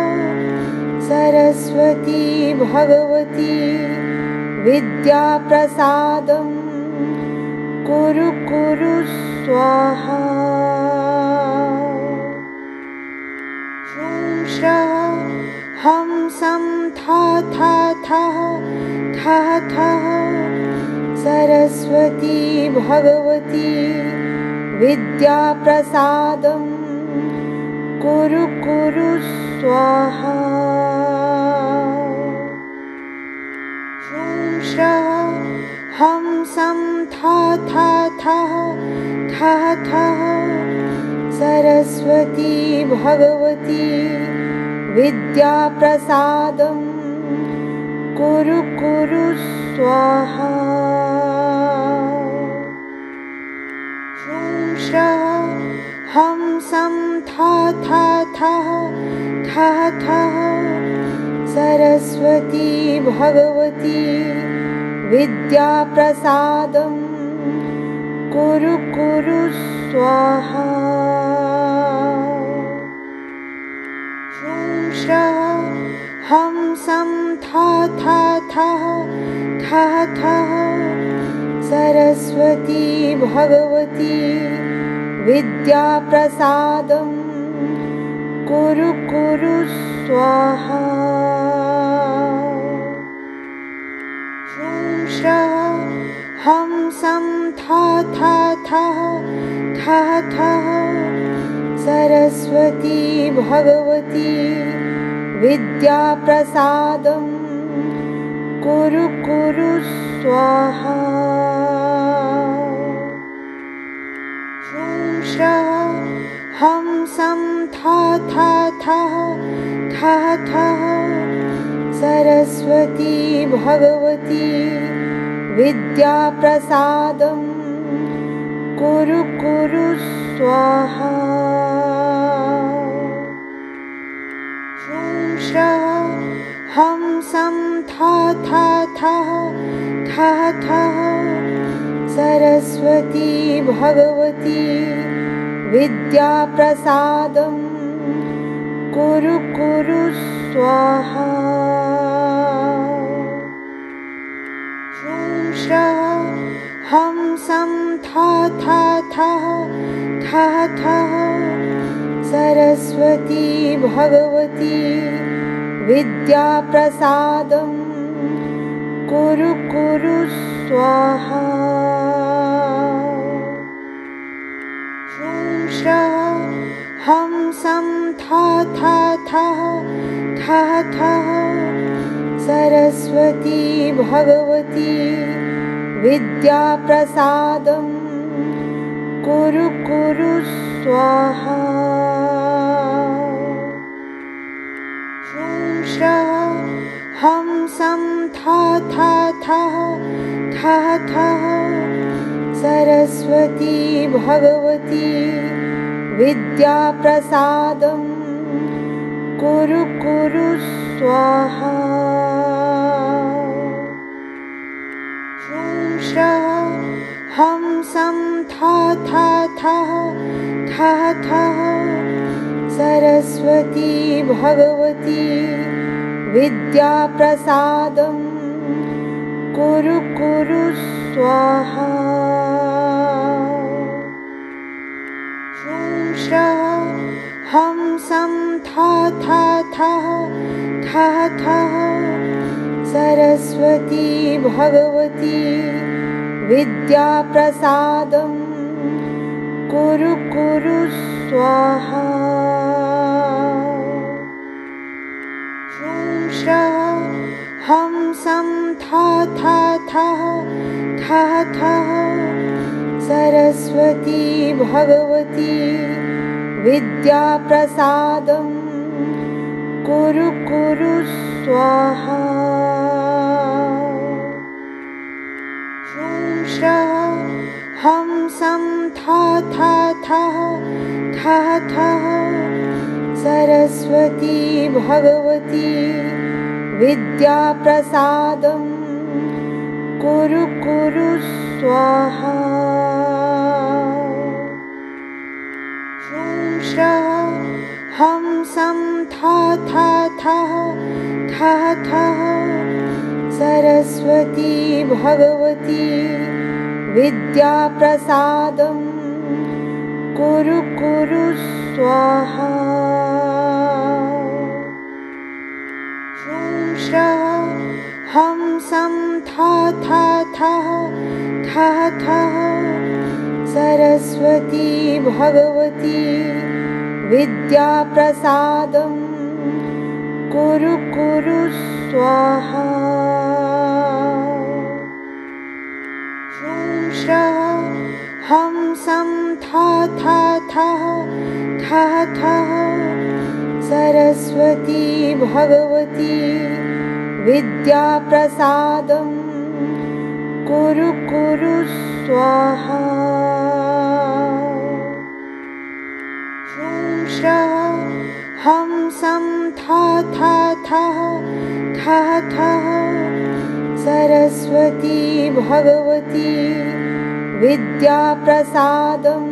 सरस्वती भगवती विद्याप्रसादं कुरु कुरु स्वाहा। ह्रूं श्रः हंसं था था थः थः थः सरस्वती भगवती विद्याप्रसादं कुरु कुरु स्वाहा। ह्रूं श्रः हंसं था था थः थः थः सरस्वती भगवती विद्याप्रसादं कुरु कुरु स्वाहा। ह्रूं श्रः हंसं था था थः थः थः सरस्वती भगवती विद्याप्रसादं कुरु कुरु स्वाहा। ह्रूं श्रः हंसं था था थः थः थः सरस्वती भगवती विद्याप्रसादं कुरु कुरु स्वाहा। ह्रूं श्रः हंसं था था थः थः थः सरस्वती भगवती विद्याप्रसादं कुरु कुरु स्वाहा। ह्रूं श्रः हंसं था था थः थः थः सरस्वती भगवती विद्याप्रसादं कुरु कुरु स्वाहा। ह्रूं श्रः हंसं था था थः थः थः सरस्वती भगवती विद्याप्रसादं कुरु कुरु स्वाहा। ह्रूं श्रः हंसं था था थः थः थः सरस्वती भगवती विद्याप्रसादं कुरु कुरु स्वाहा। ह्रूं श्रः हंसं था था थः थः थः सरस्वती भगवती विद्याप्रसादं कुरु कुरु स्वाहा। ह्रूं श्रः हंसं था था थः थः थः सरस्वती भगवती विद्याप्रसादं कुरु कुरु स्वाहा। ह्रूं श्रः हंसं था था थः थः थः सरस्वती भगवती विद्याप्रसादं कुरु कुरु स्वाहा। ह्रूं श्रः हंसं था था थः थः थः सरस्वती भगवती विद्याप्रसादं कुरु कुरु स्वाहा। ह्रूं श्रः हंसं था था थः थः थः सरस्वती भगवती विद्याप्रसादं कुरु कुरु स्वाहा। ह्रूं श्रः हंसं था था थः थः थः सरस्वती भगवती विद्याप्रसादं कुरु कुरु स्वाहा। ह्रूं श्रः हंसं था था थः थः थः सरस्वती भगवती विद्याप्रसादं कुरु कुरु स्वाहा। ह्रूं श्रः हंसं था था थः थः थः सरस्वती भगवती विद्याप्रसादं कुरु कुरु स्वाहा। ह्रूं श्रः हंसं था था थः थः थः सरस्वती भगवती विद्याप्रसादं कुरु कुरु स्वाहा। ह्रूं श्रः हंसं था था थः थः थः सरस्वती भगवती विद्याप्रसादं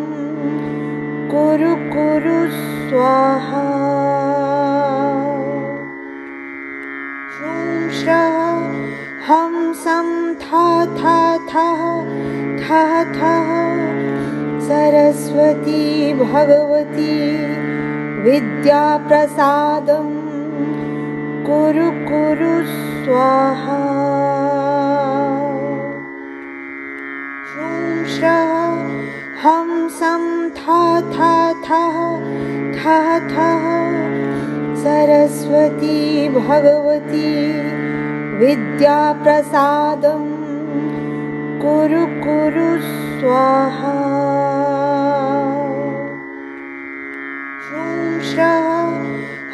कुरु कुरु स्वाहा। ह्रूं श्रः हंसं था था थः थः थः सरस्वती भगवती विद्याप्रसादं कुरु कुरु स्वाहा। ह्रूं श्रः हंसं था था थः थः थः सरस्वती भगवती विद्याप्रसादं कुरु कुरु स्वाहा। ह्रूं श्रः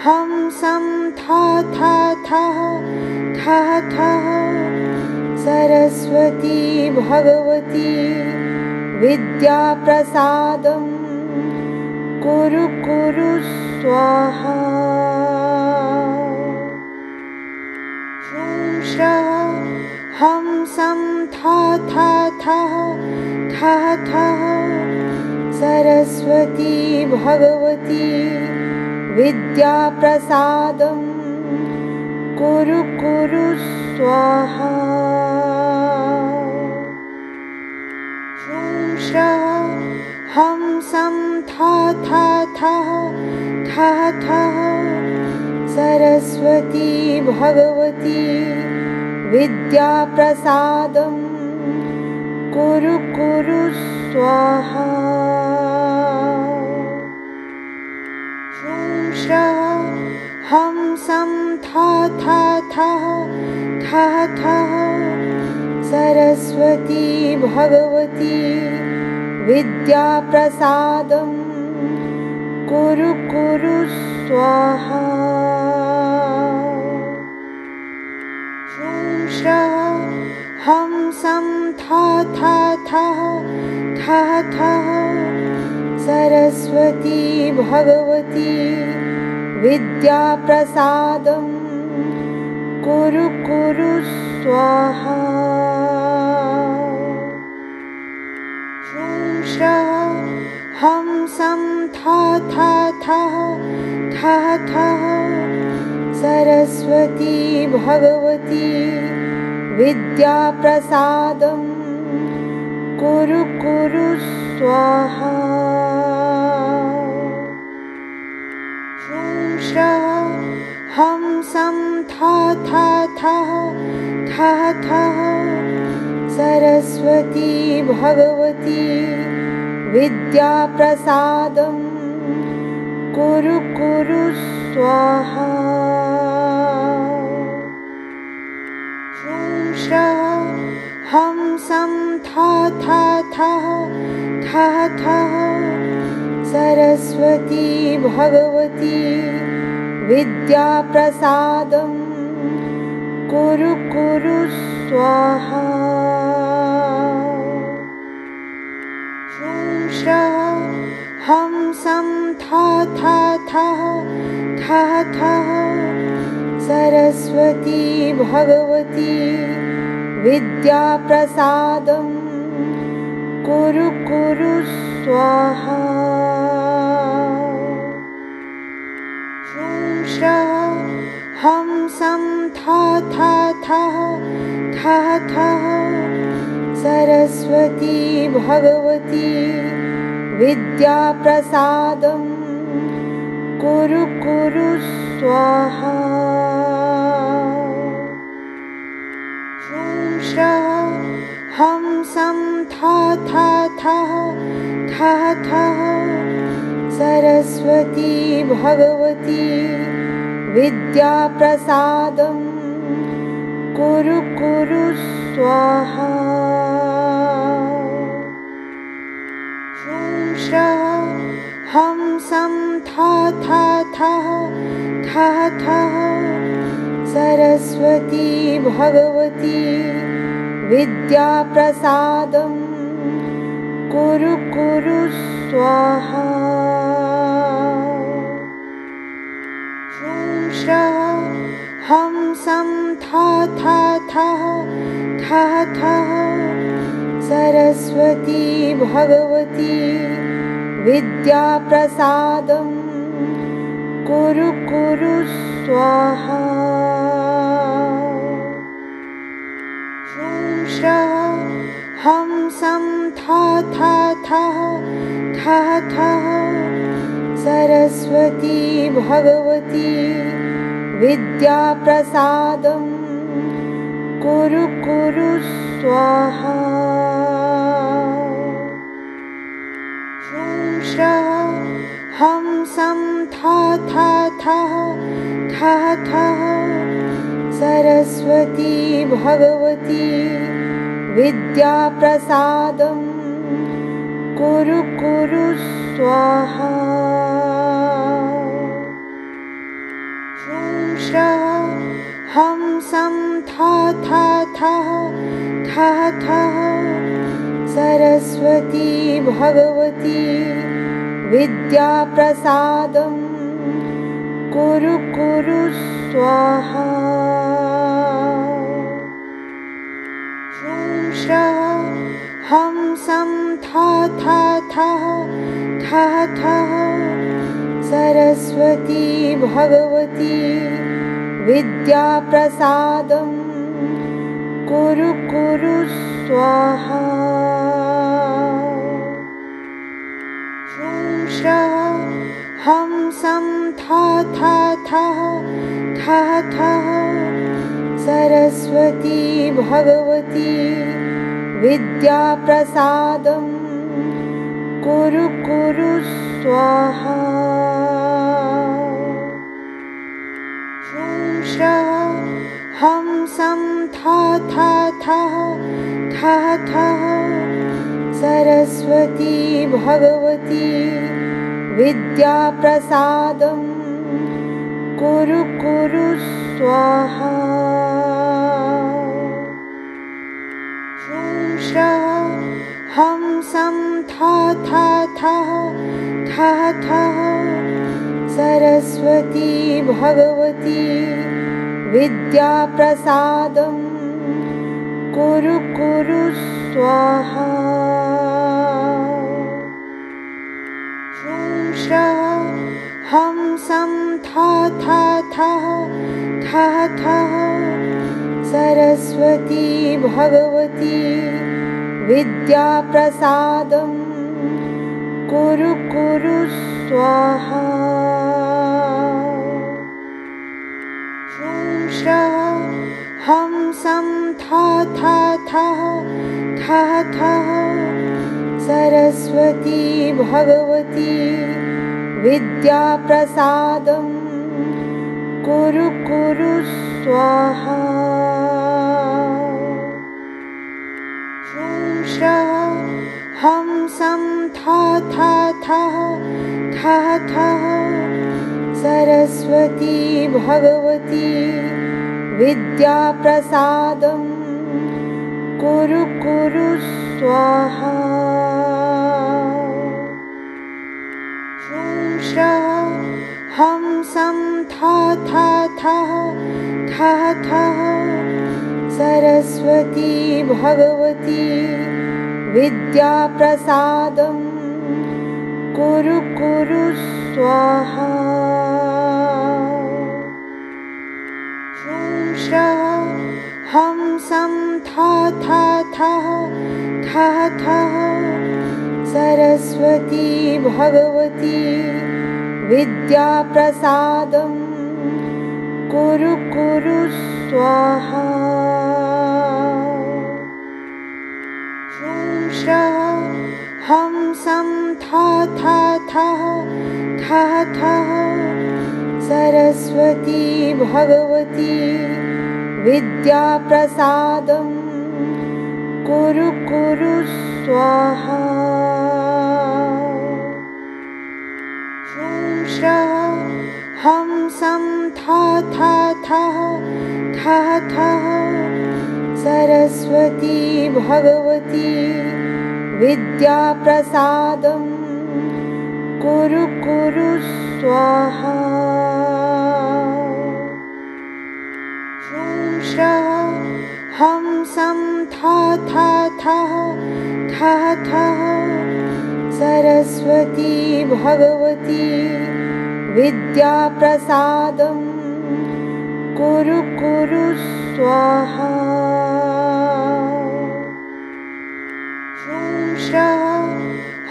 हंसं था था थः थः थः सरस्वती भगवती विद्याप्रसादं कुरु कुरु स्वाहा। ह्रूं श्रः हंसं था था थः थः थः सरस्वती भगवती विद्याप्रसादं कुरु कुरु स्वाहा। ह्रूं श्रः हंसं था था थः थः थः सरस्वती भगवती विद्याप्रसादं कुरु कुरु स्वाहा। ह्रूं श्रः हंसं था था थः थः थः सरस्वती भगवती विद्याप्रसादं कुरु कुरु स्वाहा। ह्रूं श्रः हंसं था था थः थः थः सरस्वती भगवती विद्याप्रसादं कुरु कुरु स्वाहा। था था था था सरस्वती भगवती विद्याप्रसादं कुरु कुरु स्वाहा। ह्रूं श्रः हंसं था था था था था सरस्वती भगवती विद्याप्रसादं कुरु कुरु स्वाहा। ह्रूं श्रः हंसं था था था था था सरस्वती भगवती विद्याप्रसादं कुरु कुरु स्वाहा। ह्रूं श्रः हंसं था था था था था सरस्वती भगवती विद्याप्रसादं कुरु कुरु स्वाहा। ह्रूं श्रः हंसं था था था था था सरस्वती भगवती विद्याप्रसादं कुरु कुरु स्वाहा। ह्रूं श्रः हंसं था था था था था सरस्वती भगवती विद्याप्रसादं कुरु कुरु स्वाहा। ह्रूं श्रः हंसं था था था था था सरस्वती भगवती विद्याप्रसादं कुरु कुरु स्वाहा। ह्रूं श्रः हंसं था था था था था सरस्वती भगवती विद्याप्रसादं कुरु कुरु स्वाहा। ह्रूं श्रः हंसं था था था था था सरस्वती भगवती विद्याप्रसादं कुरु कुरु स्वाहा। ह्रूं श्रः हंसं था था था था था सरस्वती भगवती विद्याप्रसादं कुरु कुरु स्वाहा। ह्रूं श्रः हंसं था था था था था सरस्वती भगवती विद्याप्रसादं कुरु कुरु स्वाहा। ह्रूं श्रः हंसं था था था था था सरस्वती भगवती विद्याप्रसादं कुरु कुरु स्वाहा। ह्रूं श्रः हंसं था था था था था सरस्वती भगवती विद्याप्रसादं कुरु कुरु स्वाहा। ह्रूं श्रः हंसं था था था था था सरस्वती भगवती विद्याप्रसादं कुरु कुरु स्वाहा। ह्रूं श्रः हंसं था था था था था सरस्वती भगवती विद्याप्रसादं कुरु कुरु स्वाहा। ह्रूं श्रः था था सरस्वती भगवती विद्याप्रसादं कुरु कुरु स्वाहा। ह्रूं श्रः हंसं था था सरस्वती भगवती विद्याप्रसादं कुरु कुरु स्वाहा। ह्रूं श्रः हंसं था था सरस्वती भगवती विद्याप्रसादं कुरु कुरु स्वाहा। ह्रूं श्रः हंसं था था सरस्वती भगवती विद्याप्रसादं कुरु कुरु स्वाहा। ह्रूं श्रः हंसं था था सरस्वती भगवती विद्याप्रसादं कुरु कुरु स्वाहा। ह्रूं श्रः हंसं था था सरस्वती भगवती विद्याप्रसादं कुरु कुरु स्वाहा। ह्रूं श्रः हंसं था था सरस्वती भगवती विद्याप्रसादं कुरु कुरु स्वाहा। ह्रूं श्रः हंसं था था सरस्वती भगवती विद्याप्रसादं कुरु कुरु स्वाहा। ह्रूं श्रः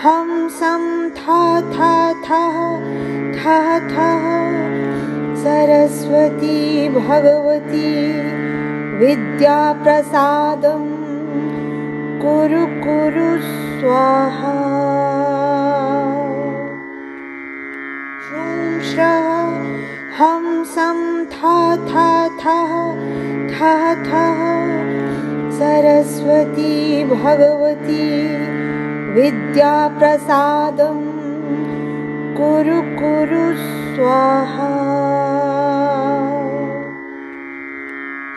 हंसं था था सरस्वती भगवती विद्याप्रसादं कुरु कुरु स्वाहा। ह्रूं श्रः हंसं था था सरस्वती भगवती विद्याप्रसादं कुरु कुरु स्वाहा।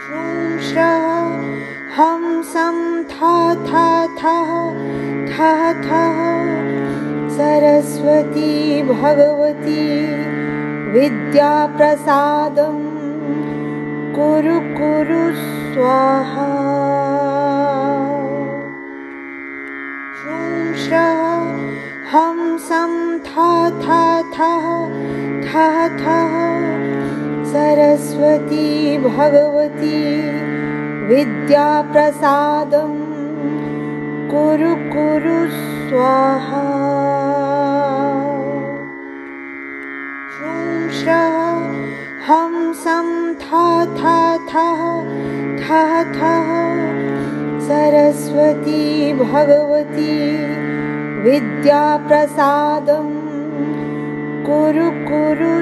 ह्रूं श्रः हंसं था था सरस्वती भगवती विद्याप्रसादं कुरु कुरु स्वाहा। ह्रूं श्रः हंसं था था सरस्वती भगवती विद्याप्रसादं कुरु कुरु स्वाहा। ह्रूं श्रः हंसं था था सरस्वती भगवती विद्याप्रसादं कुरु कुरु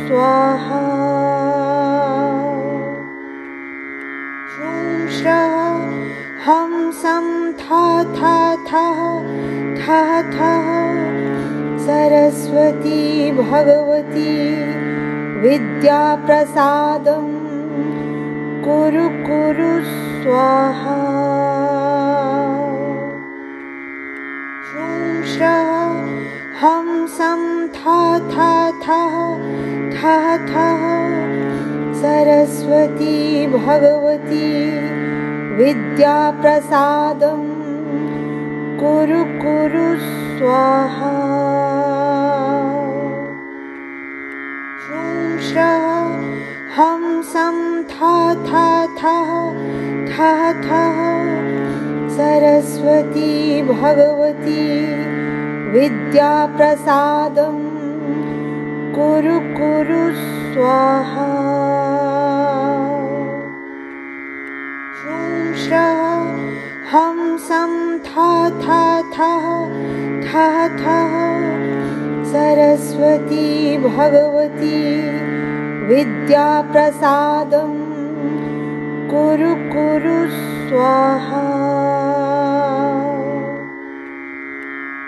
स्वाहा। ह्रूं श्रः हंसं था था सरस्वती भगवती विद्याप्रसादं कुरु कुरु स्वाहा। ह्रूं श्रः हंसं था था सरस्वती भगवती विद्याप्रसादं कुरु कुरु स्वाहा। ह्रूं श्रः हम सम था था सरस्वती भगवती विद्या प्रसादं कुरु कुरु स्वाहा। ह्रूं श्रः हम सम था सरस्वती भगवती विद्या प्रसादं कुरु कुरु स्वाहा।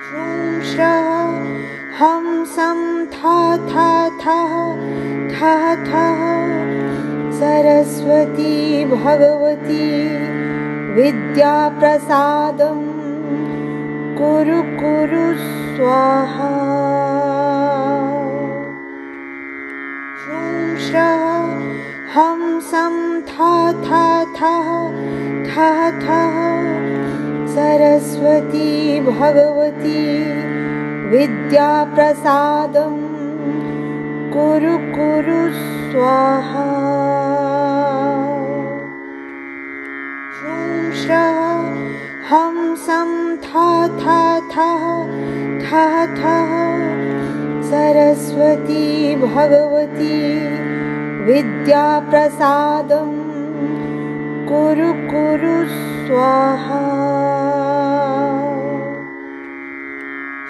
ह्रूं श्रः हम सम था सरस्वती भगवती विद्या प्रसादं कुरु कुरु स्वाहा। ह्रूं श्रः हम सम था सरस्वती भगवती विद्या प्रसादं कुरु कुरु स्वाहा। ह्रूं श्रः हम सम था सरस्वती भगवती विद्या प्रसादं कुरु कुरु स्वाहा।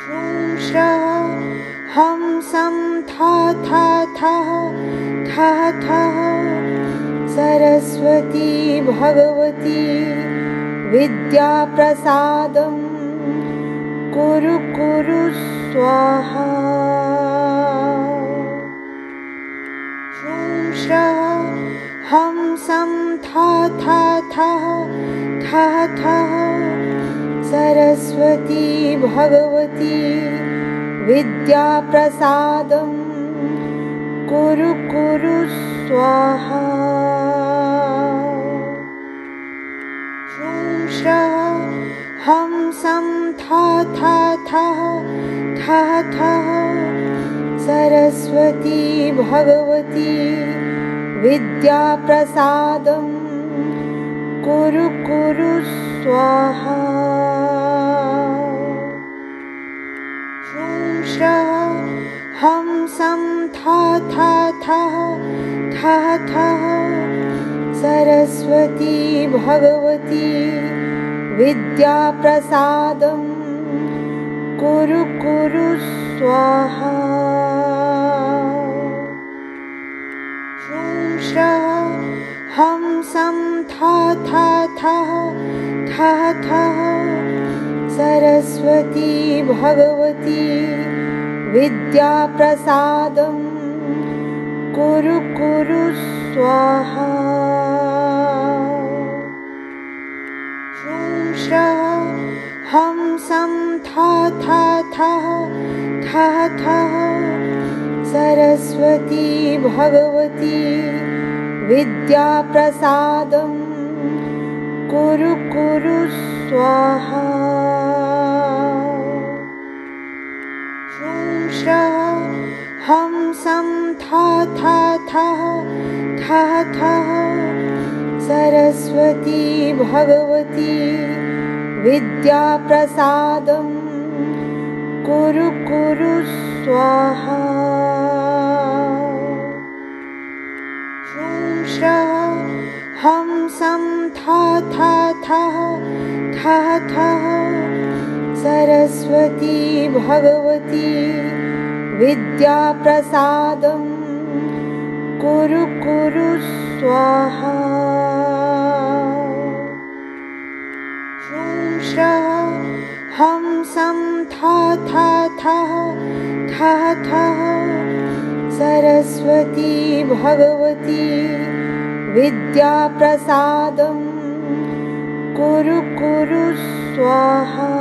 ह्रूं श्रः हम सम था सरस्वती भगवती विद्या प्रसादं कुरु कुरु स्वाहा। ह्रूं श्रः हम सम था सरस्वती भगवती विद्या प्रसादं कुरु कुरु स्वाहा। ह्रूं श्रः हम सम था सरस्वती भगवती विद्या प्रसादं कुरु कुरु स्वाहा। ह्रूं श्रः हम सम था सरस्वती भगवती विद्या प्रसादं कुरु कुरु स्वाहा। ह्रूं श्रः हम सम था सरस्वती भगवती विद्या प्रसादं कुरु कुरु स्वाहा। ह्रूं श्रः हम सम था सरस्वती भगवती विद्या प्रसादं कुरु कुरु स्वाहा। ह्रूं श्रः हम सम था सरस्वती भगवती विद्या प्रसादं कुरु कुरु स्वाहा। ह्रूं श्रः हम सम था सरस्वती भगवती विद्या प्रसादं कुरु कुरु स्वाहा। ह्रूं श्रः हम सम था सरस्वती भगवती विद्या प्रसादं कुरु कुरु स्वाहा।